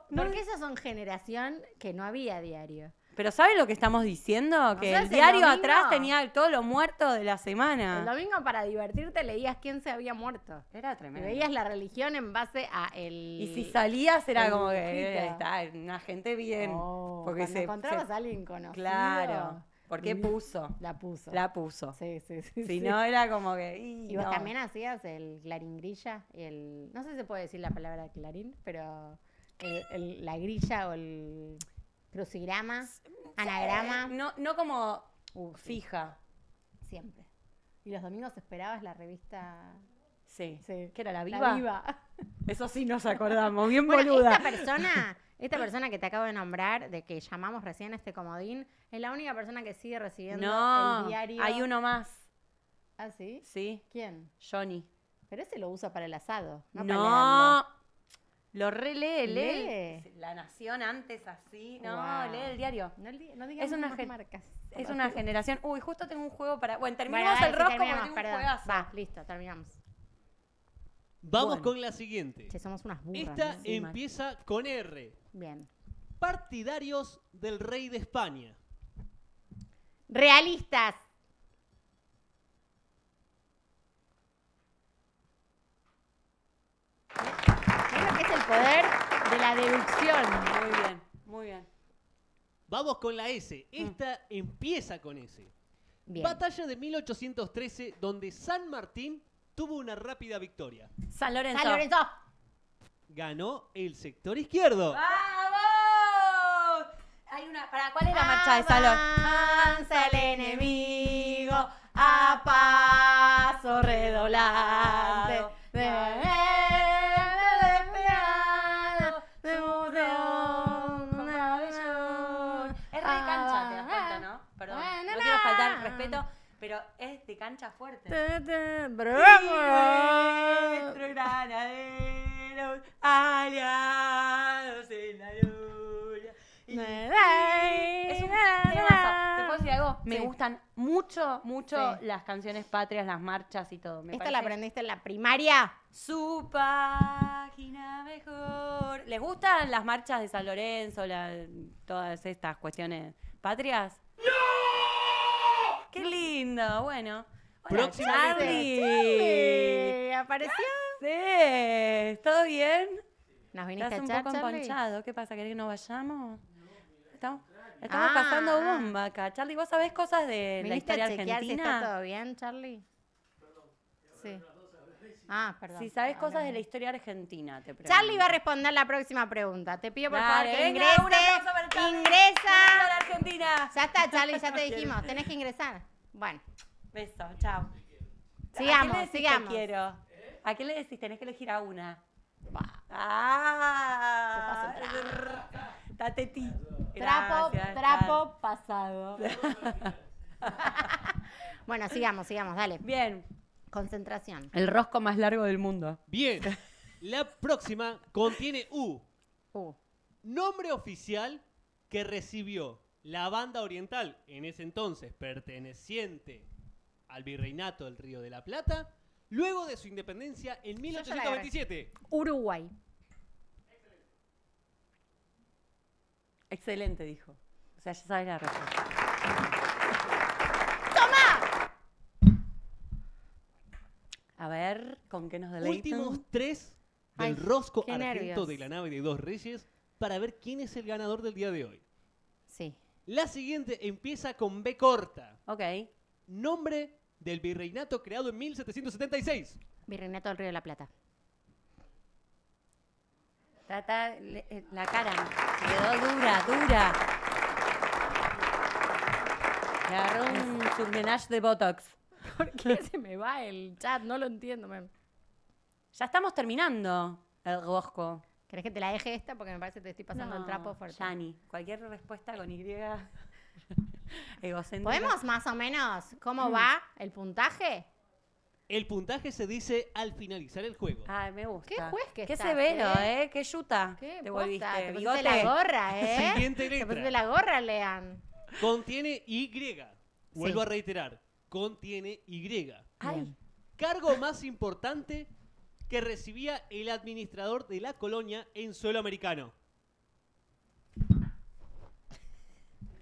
No- porque esas son generación que no había diario. Pero ¿saben lo que estamos diciendo? Que ¿sabes el el diario domingo? atrás tenía todo lo muerto de la El semana. domingo para divertirte leías quién se había muerto. Era Y tremendo. veías la religión en base a el... Y si salías era el como que dibujito. está una gente bien. Oh, porque cuando se encontrabas a alguien conocido. Claro. Porque puso. La puso. La puso. Sí, sí, sí. Si sí. no era como que. ¿Y vos también hacías el clarín grilla? No sé si se puede decir la palabra clarín, pero la grilla o el crucigrama, anagrama, No como sí, fija. siempre. Y los domingos esperabas la revista... Sí. Sí. ¿Qué era la viva? La Viva. Eso sí nos acordamos. Bien Bueno, boluda. esta persona que te acabo de nombrar, de que llamamos recién a este comodín, es la única persona que sigue recibiendo No, el diario. hay uno más. ¿Ah, sí? Sí, ¿Quién? Johnny. Pero ese lo usa para el asado, no para No. leerlo. Lo relee, Lee. lee. La Nación antes así. No, Wow. lee el diario. No digamos Es una más gen- marcas. Es una generación. Uy, justo tengo un juego para. Bueno, Bueno, terminamos dale, el sí, rosco porque terminamos, tengo un perdón. juegazo. Va, listo, terminamos. Vamos Bueno. con la siguiente. Che, somos unas burras. Esta ¿no? Sí, mal. empieza con R. Bien. Partidarios del rey de España. Realistas. ¿Ves lo que es el poder de la deducción? Muy bien, muy bien. Vamos con la S. Esta empieza con S. Bien. Batalla de 1813, donde San Martín tuvo una rápida victoria. San Lorenzo. San Lorenzo. Ganó el sector izquierdo. ¡Vamos! Hay una. ¿Cuál es la marcha de San Lorenzo? Avanza el enemigo a paso redoblante. Es re de cancha, te das cuenta, ¿no? Perdón. No quiero faltar el respeto, pero es de cancha fuerte. Nuestros granaderos aliados en la lucha. Es un temazo. ¿Te puedo decir algo? Me Sí. gustan mucho, mucho Sí. las canciones patrias, las marchas y todo. Me ¿Esta parece la aprendiste en la primaria? su página mejor. ¿Les gustan las marchas de San Lorenzo, todas estas cuestiones patrias? ¡No! ¡Qué lindo! Bueno. Hola, Próximamente. Charlie. ¿Apareció? Sí. ¿Todo bien? ¿Nos viniste Estás a un echar, poco Charlie? emponchado. ¿Qué pasa? ¿Querés que nos vayamos? Estamos Ah, pasando bomba acá. Charlie, ¿vos sabés cosas de la ¿Viniste historia a chequear si está argentina? todo bien, Charlie? Sí. Ah, perdón. Si sabés cosas de la historia argentina, te pregunto. Charlie va a responder la próxima pregunta. Te pido por Dale, favor que venga, ingrese. un aplauso para Charlie. ¡Viva Ingresa. la Argentina! Ya está, Charlie, ya te dijimos. Tenés que ingresar. Bueno, Beso, chao. sigamos, ¿A quién le decís te sigamos. quiero? ¿A quién le decís? Tenés que elegir a una. Bah. ¡Ah! Te Tateti. Trapo pasado. Bueno, sigamos, dale. Bien. Concentración. El rosco más largo del mundo. Bien. La próxima contiene U. Nombre oficial que recibió la banda oriental, en ese entonces perteneciente al Virreinato del Río de la Plata, luego de su independencia en ya la agarré. 1827. Uruguay. Excelente, dijo. O sea, ya sabes la respuesta. A ver, ¿con qué nos deleitan? Últimos 3 del Ay, rosco qué argento nervios. de la nave de Dos Reyes para ver quién es el ganador del día de hoy. Sí. La siguiente empieza con B corta. Ok. Nombre del virreinato creado en 1776. Virreinato del Río de la Plata. La cara. Se quedó dura, dura. Le agarró un surmenage de Botox. ¿Por qué se me va el chat? No lo entiendo. Ya estamos terminando el rosco. ¿Querés que te la deje esta? Porque me parece que te estoy pasando el trapo fuerte. Yani, cualquier respuesta con Y egocéntrica. ¿Podemos más o menos cómo va el puntaje? El puntaje se dice al finalizar el juego. Ay, me gusta. Qué juez que Qué estás, severo, Qué yuta. ¿Qué Te posta? volviste. Te pusiste Bigote. la gorra, Siguiente Te pusiste letra. la gorra, Lean. Contiene Y. Vuelvo a reiterar. Contiene Y. Ay, Cargo más importante que recibía el administrador de la colonia en suelo americano.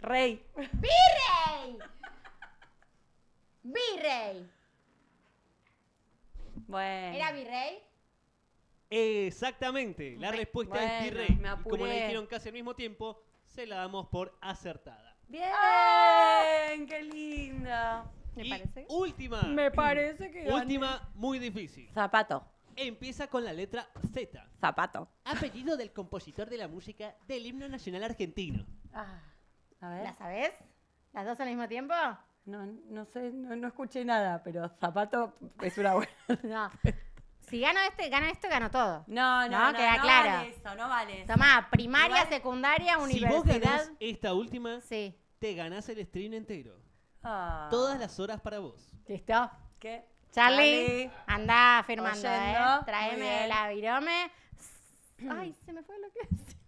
rey. ¡Virrey! ¡Virrey! Bueno. ¿Era virrey? Exactamente. La respuesta bueno, es virrey. me Y como la apuré. dijeron casi al mismo tiempo, se la damos por acertada. Bien, qué lindo. ¿Me Y parece? última. parece que Última, muy difícil. Zapato. Empieza con la letra Z. Zapato. Apellido del compositor de la música del himno nacional argentino. Ah, a ver. ¿La sabés? ¿Las dos al mismo tiempo? No sé, no escuché nada, pero zapato es una buena. No. Si gano esto, gano todo. No, queda claro. vale eso, no vale eso. Tomá, primaria, Igual- secundaria, Si vos universidad. ganás esta última, Sí. te ganás el stream entero. Ah. Todas las horas para vos. ¿Listo? ¿Qué? Charlie, anda firmando, Oyendo, muy Tráeme bien. la virome. Ay, se me fue lo que decía.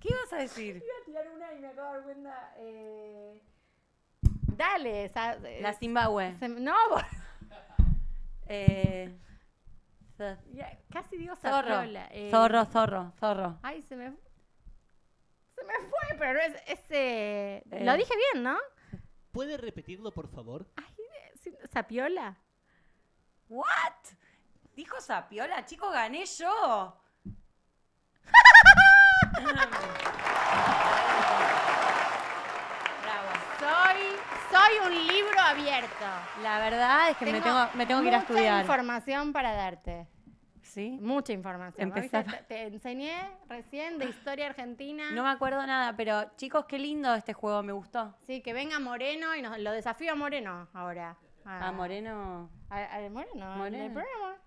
¿Qué ibas a decir? Iba a tirar una y me acabo de dar cuenta. Dale, La Zimbabue. no, casi digo Zorro. Zapiola. Zorro. Ay, se me fue, pero no es ese. Eh. Lo dije bien, ¿no? ¿Puede repetirlo, por favor? Zapiola. ¿What? Dijo Zapiola, chico, gané yo. Bravo. Soy un libro abierto. La verdad es que me tengo que ir a mucha estudiar. información para darte. ¿Sí? Mucha información. ¿no? Empezá. ¿Viste? Te enseñé recién de historia argentina. No me acuerdo nada, pero chicos, qué lindo este juego, me gustó. Sí, que venga Moreno y lo desafío a Moreno ahora. A Moreno. ¿A Moreno? Moreno. ¿Del programa?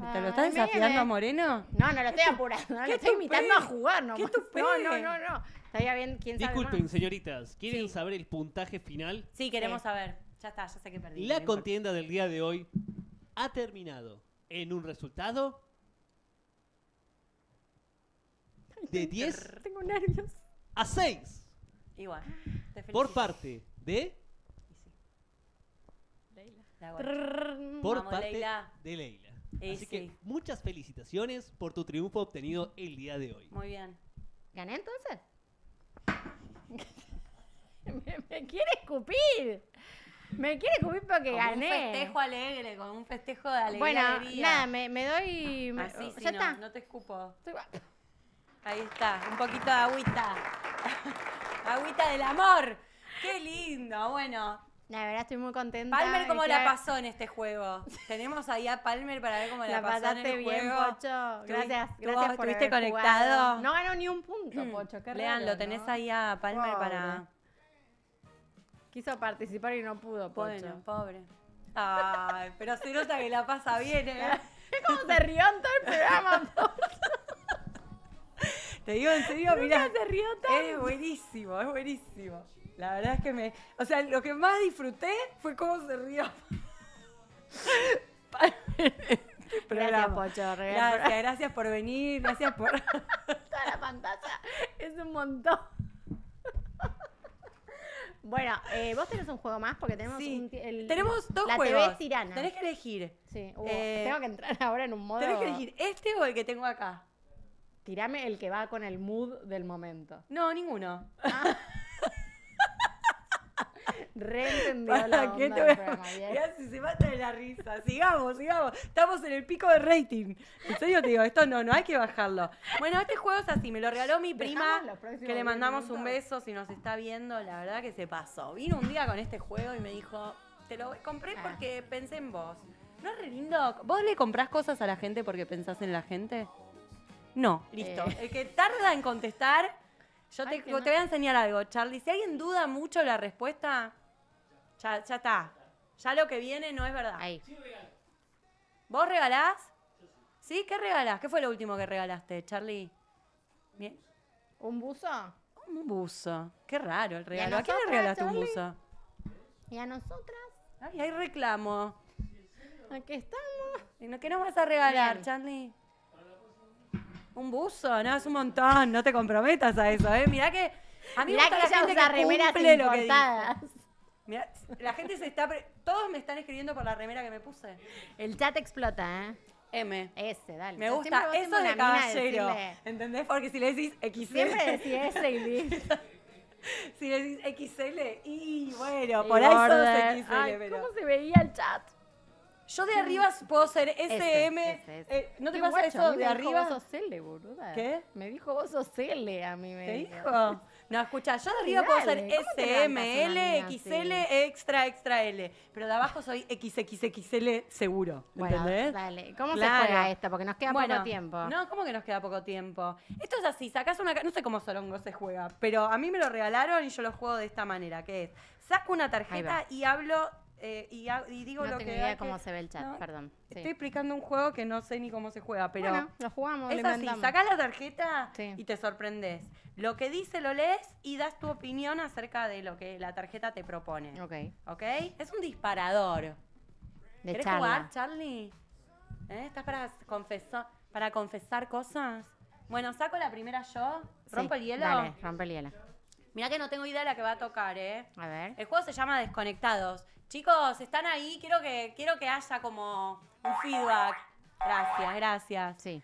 Ah, ¿te lo estás Ay, desafiando mire. a Moreno? No, lo estoy apurando. Lo qué estoy invitando tupé. a jugar. No, Qué tupé. no. Estaría bien, quién sabe Disculpen, más. señoritas. ¿Quieren Sí. saber el puntaje final? Sí, queremos Sí. saber. Ya está, ya sé que perdí. La no importa. contienda del día de hoy ha terminado en un resultado de 10 Tengo nervios. a 6 Igual. te por felicito. parte de La guacha. por Vamos, parte Leila. de Leila. Y Así que sí. muchas felicitaciones por tu triunfo obtenido el día de hoy. Muy bien. ¿Gané entonces? me quiere escupir. Me quiere escupir porque Con gané. un festejo alegre, con un festejo de alegría. Bueno, alegría. nada, me doy. Así, sí, ya no, está. no te escupo. Estoy- Ahí está, un poquito de agüita. Agüita del amor. Qué lindo, bueno. La verdad estoy muy contenta. Palmer, ¿cómo y la que- pasó en este juego? Tenemos ahí a Palmer para ver cómo la, La pasó en pasaste el bien, juego. Pocho. ¿Tú- Gracias, tú gracias por estuviste haber conectado? jugado. No ganó ni un punto, Pocho. Qué Lean, raro, lo tenés ¿no? ahí a Palmer Pobre. para... Quiso participar y no pudo, Pocho. Bueno, pobre. Ay, pero se nota que la pasa bien, ¿eh? ¿Cómo se rió en todo el programa, Pocho? Te digo en serio, mira. se rió tanto. Es buenísimo, es buenísimo. La verdad es que o sea, lo que más disfruté fue cómo se rió. Gracias, Pocho. Gracias por venir, gracias por... Toda la pantalla es un montón. Bueno, vos tenés un juego más porque tenemos Sí, un tenemos dos la juegos. TV tirana. Tenés que elegir. Sí, Eh, tengo que entrar ahora en un modo. Tenés que elegir este o el que tengo acá. Tirame el que va con el mood del momento. No, ninguno. Reentendió la ¿Para onda qué te del voy a... programa, bien. Mirá si se mata de la risa. Sigamos. Estamos en el pico de rating. En serio te digo, esto no hay que bajarlo. Bueno, este juego es así. Me lo regaló mi prima, Dejamos los próximos que le 10 mandamos un minutos. beso si nos está viendo. La verdad que se pasó. Vino un día con este juego y me dijo, te lo compré porque pensé en vos. ¿No es re lindo? ¿Vos le comprás cosas a la gente porque pensás en la gente? No, listo. El que tarda en contestar, yo Ay, te que no. voy a enseñar algo, Charlie. Si alguien duda mucho la respuesta, Ya está. Ya lo que viene no es verdad. Ahí. ¿Vos regalás? ¿Sí? ¿Qué regalás? ¿Qué fue lo último que regalaste, Charlie? Bien. ¿Un buzo? Un buzo. Qué raro el regalo. a ¿A quién le nosotras, regalaste un Charlie? buzo? ¿Y a nosotras? Ay, hay reclamo. Aquí estamos. ¿Y no- ¿Qué nos vas a regalar, Bien. Charlie? ¿Un buzo? No, es un montón. No te comprometas a eso, ¿eh? Mirá que... A mí me Mirá gusta que la ella gente usa que remeras cumple lo que dijo. importadas. Mirá, la gente se está... Todos me están escribiendo por la remera que me puse. El chat explota, ¿eh? M. Ese, dale. Me Yo gusta siempre vos eso siempre de una mina caballero. decirle- ¿Entendés? Porque si le decís XL... Siempre decía ese y listo. Si le decís XL, y bueno, Y por ahí sos border. XL, Ay, pero... ¿cómo se veía el chat? Yo de arriba puedo ser SM. ese. ¿No te Qué pasa guacho, a eso mí de me dijo, arriba? vos sos L, boluda. ¿Qué? Me dijo vos sos L, a mí me ¿Te dijo. dijo? No, escucha, yo de arriba puedo ser Dale, ¿cómo te SM, levantas una L, mina XL, así? extra L. Pero de abajo soy XXXL seguro. Bueno, ¿Entendés? dale. ¿Cómo Claro. se juega esto? Porque nos queda Bueno, poco tiempo. No, ¿cómo que nos queda poco tiempo? Esto es así, sacás una... No sé cómo Sorongo se juega, pero a mí me lo regalaron y yo lo juego de esta manera, que es, saco una Ahí tarjeta va. y hablo y digo No lo tengo que idea hay cómo que- se ve el chat, No, perdón. Sí. Estoy explicando un juego que no sé ni cómo se juega, pero... Bueno, lo jugamos, lo Es así, inventamos. sacás la tarjeta Sí. y te sorprendes. Lo que dice lo lees y das tu opinión acerca de lo que la tarjeta te propone. Ok. ¿Ok? Es un disparador. De ¿Querés charla. jugar, Charlie? ¿Estás para confesar cosas? Bueno, saco la primera yo. Sí, ¿Rompo el hielo? Dale, rompe el hielo. Mirá que no tengo idea de la que va a tocar, ¿eh? A ver. El juego se llama Desconectados. Chicos, ¿están ahí? Quiero que haya como un feedback. Gracias. Sí.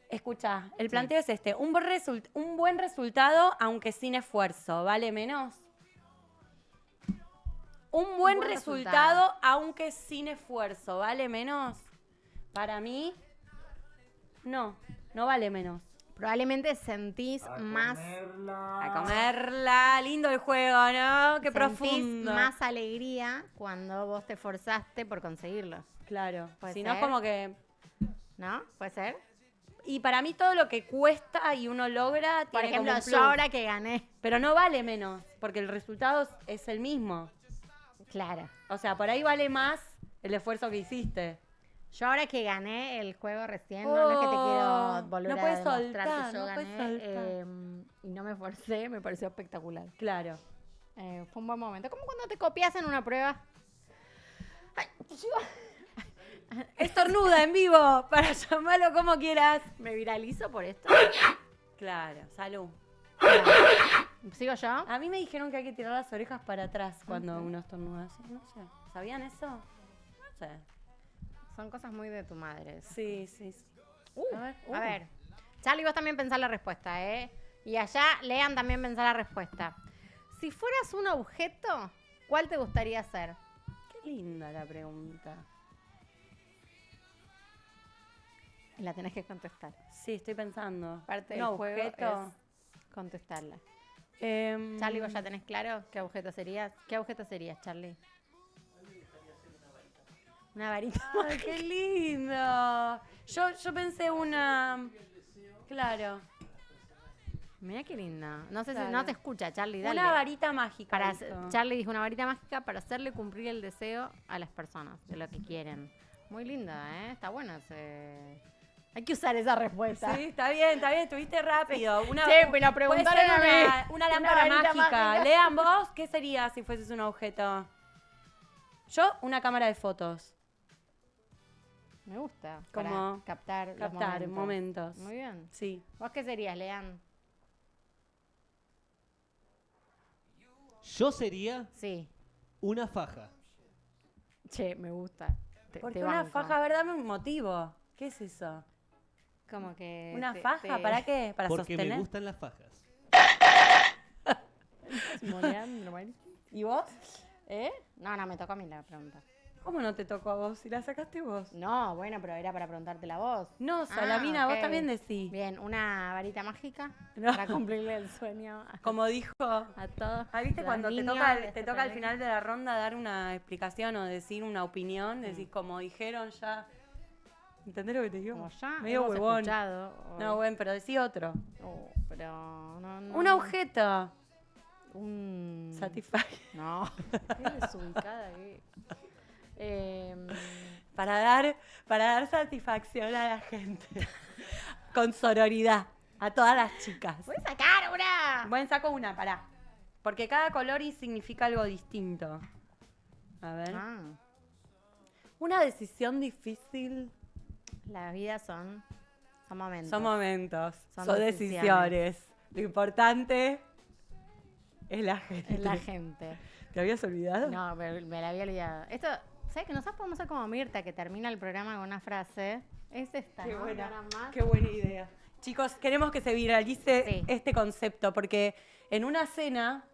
Escucha, el planteo es este. Un buen resultado, aunque sin esfuerzo, ¿vale menos? Un buen buen resultado, aunque sin esfuerzo, ¿vale menos? Para mí, no vale menos. Probablemente sentís más... A comerla, lindo el juego, ¿no? Qué sentís profundo. más alegría cuando vos te esforzaste por conseguirlo. Claro, Puede si no es ser. como que... ¿No? ¿Puede ser? Y para mí todo lo que cuesta y uno logra Por tiene como ejemplo, un yo plus. ahora que gané. Pero no vale menos, porque el resultado es el mismo. Claro. O sea, por ahí vale más el esfuerzo que hiciste. Yo ahora que gané el juego recién, no es que te quiero volver no a puedes demostrar soltar, que yo no puedes gané soltar. y no me esforcé, me pareció espectacular. Claro. Fue un buen momento. Como cuando te copias en una prueba. Ay, Estornuda en vivo, para llamarlo como quieras. me viralizo por esto. Claro, salud. ¿Sigo yo? A mí me dijeron que hay que tirar las orejas para atrás cuando uno estornuda. Sí, no sé. ¿Sabían eso? No sé. Son cosas muy de tu madre. Sí. A ver. Charlie, vos también pensás la respuesta, ¿eh? Y allá, Lean también pensá la respuesta. Si fueras un objeto, ¿cuál te gustaría ser? Qué linda la pregunta. Y la tenés que contestar. Sí, estoy pensando. Parte Un del juego objeto. es contestarla. Em, Charlie, ¿vos ya tenés claro qué objeto serías? ¿Qué objeto serías, Charlie? Una varita. Ay, qué lindo. Yo pensé una... Claro. Mira qué linda. No sé Claro. si no te escucha, Charlie, dale. Una varita mágica. Para dijo. Charlie dijo una varita mágica para hacerle cumplir el deseo a las personas de lo que quieren. Muy linda, ¿eh? Está bueno ese... Hay que usar esa respuesta. Sí, está bien, estuviste rápido. Una, Sí, me la puede preguntaron ser a mí. una lámpara Una varita mágica. mágica. Lean vos, ¿qué sería si fueses un objeto? Yo, una cámara de fotos. Me gusta. Como para captar los momentos. Muy bien. Sí. ¿Vos qué serías, Lean? Yo sería Sí. una faja. Che, me gusta. Porque te una banco. faja, a ver, dame un motivo. ¿Qué es eso? Como que... ¿Una faja? ¿Para qué? ¿Para Porque sostener? me gustan las fajas. Moleando, ¿no? ¿Y vos? ¿Eh? No, me tocó a mí la pregunta. ¿Cómo no te tocó a vos? Si la sacaste vos. No, bueno, pero era para preguntarte la voz. No, Salamina, ok. vos también decís. Bien, una varita mágica No. para cumplirle el sueño Como dijo... a todos. ¿Viste los cuando te niños toca, de te este toca al planeta? final de la ronda dar una explicación o decir una opinión? Decís, como dijeron ya... ¿Entendés lo que te digo? Como ya Medio hemos huevón. escuchado. No, bueno, pero decí otro. pero no. Un objeto. un... Satisfy. No, qué desubicada que... Para dar satisfacción a la gente. Con sororidad. A todas las chicas. ¡Voy a sacar una! Bueno, saco una, pará. Porque cada color y significa algo distinto. A ver. Ah, Una decisión difícil. la vida son momentos. Son momentos. Son Son decisiones. decisiones. Lo importante es la gente. Es la gente. ¿Te habías olvidado? No, pero me la había olvidado. Esto, ¿sabes que nosotros podemos hacer como Mirta, que termina el programa con una frase? Es esta, Qué ¿no? buena, Nada más. qué buena idea. Chicos, queremos que se viralice Sí. este concepto, porque en una cena,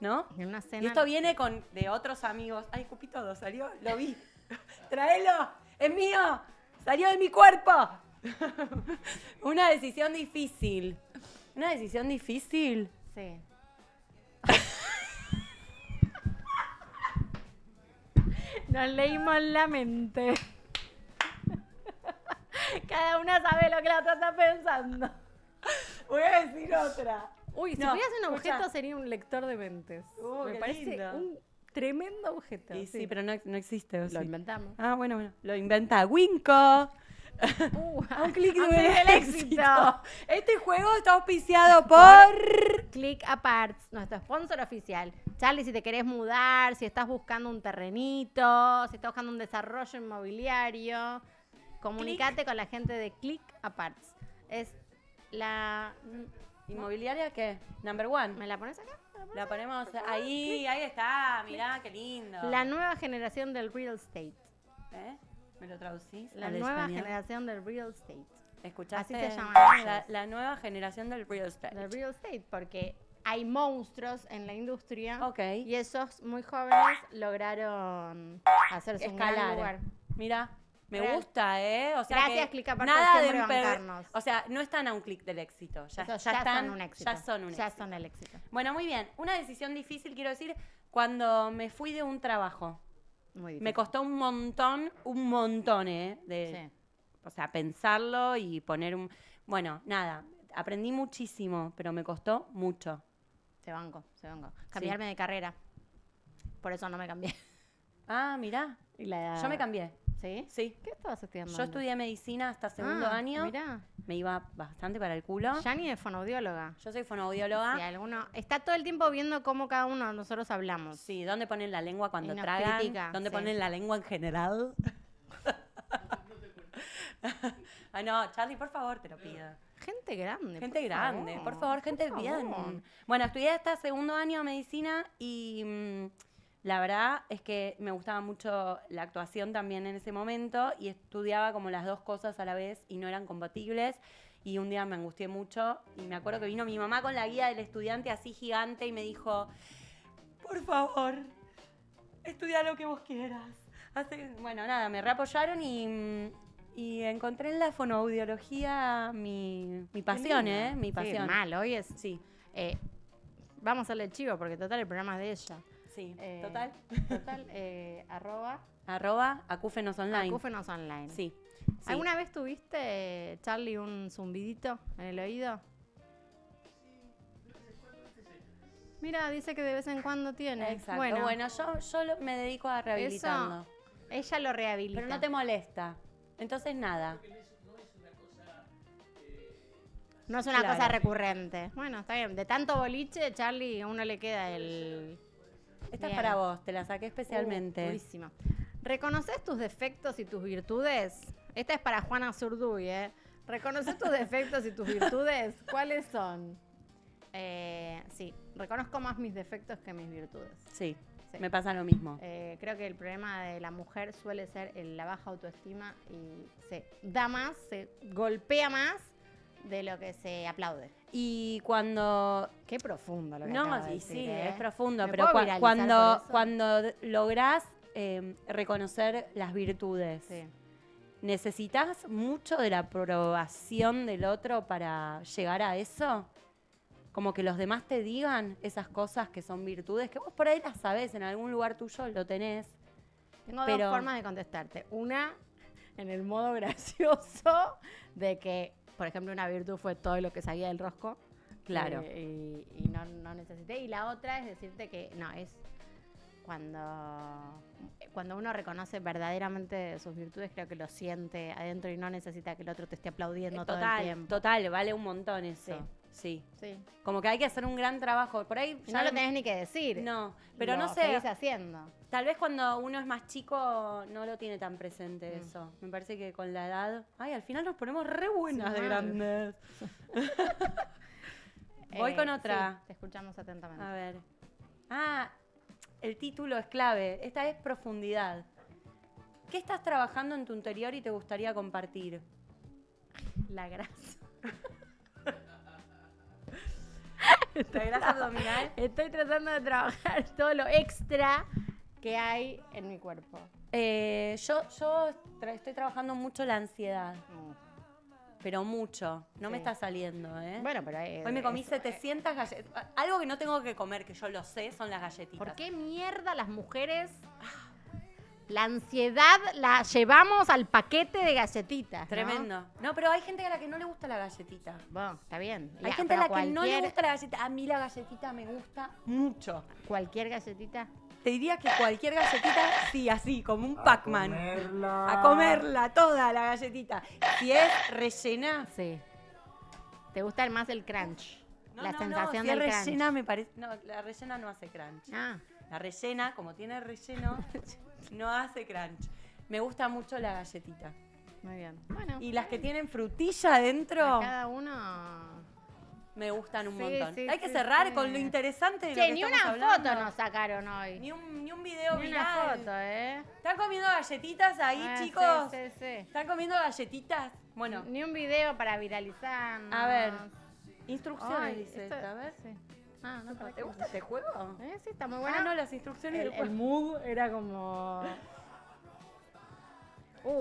¿no? En una cena... Y esto viene de otros amigos. Ay, escupí todo, salió, lo vi. ¡Tráelo! ¡Es mío! ¡Salió de mi cuerpo! Una decisión difícil. ¿Una decisión difícil? Sí. Nos leímos la mente. Cada una sabe lo que la otra está pensando. Voy a decir otra. Uy, si No, pudieras un escucha. objeto sería un lector de mentes. Me qué parece lindo. un tremendo objeto. Y sí, pero no existe. ¿o lo sí? inventamos. Ah, bueno. Lo inventa Winco. A un clic a un del clic del éxito. Este juego está auspiciado por... Click Aparts, nuestro sponsor oficial. Charlie, si te querés mudar, si estás buscando un terrenito, si estás buscando un desarrollo inmobiliario, comunicate con la gente de Click Aparts. Es la... ¿Inmobiliaria qué? Number one. ¿Me la pones acá? La ponemos ahí está. Mirá, qué lindo. La nueva generación del real estate. ¿Eh? ¿Me lo traducís? La al nueva español? generación del real estate. ¿Escuchaste? Así se llama La nueva generación del real estate. Del real estate, porque hay monstruos en la industria Ok. y esos muy jóvenes lograron hacerse un gran lugar. Escalar. Mira, me Real. gusta, ¿eh? O sea Gracias, que Click Apart, nada por de siempre bancarnos. O sea, no están a un clic del éxito. Ya, Esos ya están, son un éxito. Ya son un Ya éxito. son el éxito. Bueno, muy bien. Una decisión difícil, quiero decir, cuando me fui de un trabajo. Muy difícil. Me costó un montón, Sí. O sea, pensarlo y poner un... Bueno, nada, aprendí muchísimo, pero me costó mucho. Se banco. Cambiarme de carrera. Por eso no me cambié. Ah, mirá, Y la- yo me cambié. ¿Sí? Sí. ¿Qué estabas estudiando? Yo estudié medicina hasta segundo año. Mirá. Me iba bastante para el culo. Yani es fonoaudióloga. Yo soy fonoaudióloga. Si alguno está todo el tiempo viendo cómo cada uno de nosotros hablamos. Sí, ¿dónde ponen la lengua cuando Y nos tragan? critica, ¿Dónde sí. ponen la lengua en general? Ay, no, Charlie, por favor, te lo pido. Gente grande. Gente por grande, por favor, gente por bien. favor. Bueno, estudié hasta segundo año de medicina y la verdad es que me gustaba mucho la actuación también en ese momento y estudiaba como las dos cosas a la vez y no eran compatibles. Y un día me angustié mucho y me acuerdo que vino mi mamá con la guía del estudiante así gigante y me dijo, por favor, estudia lo que vos quieras. Bueno, nada, me reapoyaron y encontré en la fonoaudiología mi pasión, Qué lindo. ¿eh? Mi Sí, pasión. mal, hoy es... Sí, vamos a hacerle chivo porque total el programa es de ella. sí, Eh, total. Total, @ Acúfenos Online. Acúfenos Online. Sí. sí. ¿Alguna vez tuviste, Charlie, un zumbidito en el oído? Mira, dice que de vez en cuando tiene. Exacto. Bueno, yo me dedico a rehabilitarlo. Ella lo rehabilita. Pero no te molesta. Entonces, nada. No es una Claro. cosa recurrente. Bueno, está bien. De tanto boliche, Charlie, a uno le queda el... Esta es Bien. para vos, te la saqué especialmente. Durísima. ¿Reconoces tus defectos y tus virtudes? Esta es para Juana Zurduy, ¿eh? ¿Reconoces tus defectos y tus virtudes? ¿Cuáles son? Sí, reconozco más mis defectos que mis virtudes. Sí, Sí. me pasa lo mismo. Creo que el problema de la mujer suele ser la baja autoestima y se da más, se golpea más de lo que se aplaude. Y cuando... Qué profundo lo que No, acabo de sí, decir, sí, ¿eh? es profundo, ¿Me pero puedo viralizar cuando, por eso? cuando lográs reconocer las virtudes, Sí. ¿necesitas mucho de la aprobación del otro para llegar a eso? Como que los demás te digan esas cosas que son virtudes, que vos por ahí las sabés, en algún lugar tuyo lo tenés. Tengo Pero- dos formas de contestarte. Una, en el modo gracioso de que, por ejemplo, una virtud fue todo lo que sabía del rosco. Claro. Y no necesité. Y la otra es decirte que no, es cuando uno reconoce verdaderamente sus virtudes, creo que lo siente adentro y no necesita que el otro te esté aplaudiendo todo el tiempo. Total, vale un montón eso. Sí. Sí. Como que hay que hacer un gran trabajo. Por ahí No lo tenés ni que decir. No, pero Lo no sé. seguís haciendo. Tal vez cuando uno es más chico no lo tiene tan presente eso. Me parece que con la edad... Ay, al final nos ponemos re buenas Sí, de mal. grandes. Voy con otra. Sí, te escuchamos atentamente. A ver. El título es clave. Esta es profundidad. ¿Qué estás trabajando en tu interior y te gustaría compartir? La grasa. La grasa abdominal. Estoy tratando de trabajar todo lo extra que hay en mi cuerpo. Estoy trabajando mucho la ansiedad. Pero mucho. No me Sí. está saliendo, ¿eh? Bueno, pero Hoy me comí 700 galletas. Algo que no tengo que comer, que yo lo sé, son las galletitas. ¿por qué mierda las mujeres la ansiedad la llevamos al paquete de galletitas? ¿no? Tremendo. No, pero hay gente a la que no le gusta la galletita. Bueno, está bien. Hay Ya, gente a la pero que no le gusta la galletita. A mí la galletita me gusta mucho. Cualquier galletita. Te diría que cualquier galletita, sí, así, como un Pac-Man. A comerla toda la galletita. Si es rellena. Sí. ¿Te gusta más el crunch? La Si sensación es del rellena crunch. me parece. No, la rellena no hace crunch. Ah, La rellena, como tiene relleno, no hace crunch. Me gusta mucho la galletita. muy bien. Bueno. Y las que tienen frutilla adentro, a cada uno. me gustan un Sí, montón. sí, Hay que sí, cerrar sí. con lo interesante de lo Che, que ni estamos una hablando. foto nos sacaron hoy. Ni un video Ni viral. una foto, ¿eh? ¿Están comiendo galletitas ahí, Ah, chicos? Sí, sí, sí. ¿Están comiendo galletitas? Bueno, Ni un video para viralizar. a ver. Instrucciones, Ay, dice esto- esta, a ver. sí. Ah, no, ¿Te gusta este juego? Sí, está muy bueno. No, las instrucciones del el juego. mood era como...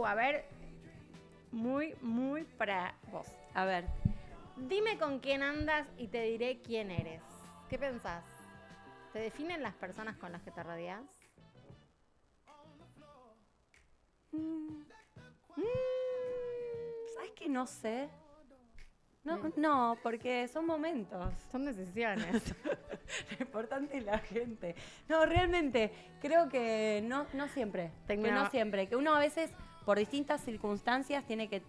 a ver. Muy, muy para vos. A ver. Dime con quién andas y te diré quién eres. ¿Qué pensás? ¿Te definen las personas con las que te rodeas? ¿Sabes qué? No sé. No, porque son momentos. Son decisiones. Lo importante es la gente. No, realmente, creo que no siempre. Que no siempre. Que uno a veces, por distintas circunstancias, tiene que...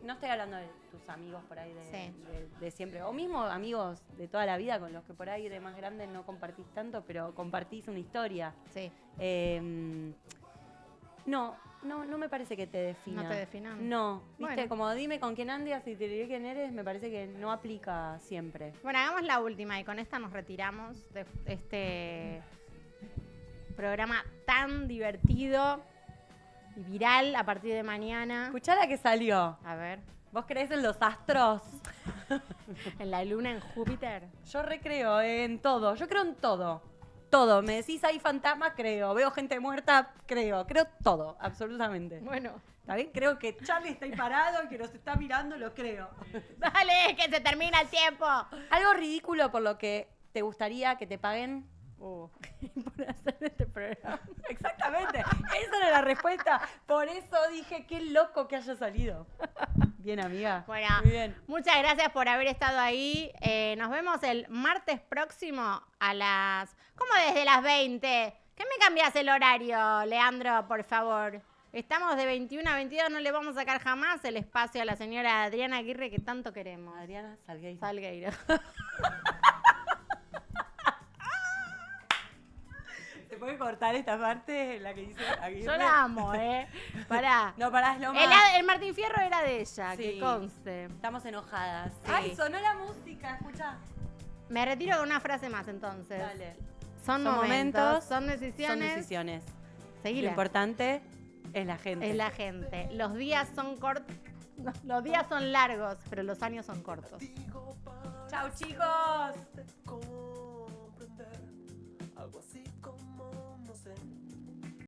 No estoy hablando de tus amigos por ahí Sí. de siempre. O mismo amigos de toda la vida con los que por ahí de más grandes no compartís tanto, pero compartís una historia. Sí. No me parece que te defina. No te definan. No, viste, Bueno. como dime con quién andas y te diré quién eres, me parece que no aplica siempre. Bueno, hagamos la última y con esta nos retiramos de este programa tan divertido y viral a partir de mañana. Escuchá la que salió. A ver, ¿Vos creés en los astros? en la luna en Júpiter. Yo recreo en todo, yo creo en todo. Todo, me decís hay fantasmas, creo. Veo gente muerta, creo todo, absolutamente. Bueno, ¿Está bien? Creo que Charlie está ahí parado y que nos está mirando, lo creo. dale, que se termina el tiempo. Algo ridículo por lo que te gustaría que te paguen. Por hacer este programa. Exactamente, esa era la respuesta. Por eso dije, qué loco que haya salido. Bien, amiga. Bueno, Muy bien. muchas gracias por haber estado ahí. Nos vemos el martes próximo a las... ¿Cómo desde las 20? ¿Qué me cambias el horario, Leandro, por favor? Estamos de 21 a 22, no le vamos a sacar jamás el espacio a la señora Adriana Aguirre que tanto queremos. Adriana Salgueiro. Salgueiro. ¿Se puede cortar esta parte, la que dice Aguirre? Yo la amo, Pará. No, pará, es lo más. El Martín Fierro era de ella, Sí. que conste. Estamos enojadas. Sí. Ay, sonó la música, escuchá. Me retiro con una frase más entonces. Dale. Son Son momentos, momentos, son decisiones. Son decisiones. Lo Seguila. importante es la gente. Es la gente. Los días son cortos. Los días son largos, pero los años son cortos. Chau, chicos. comprender algo así como no sé.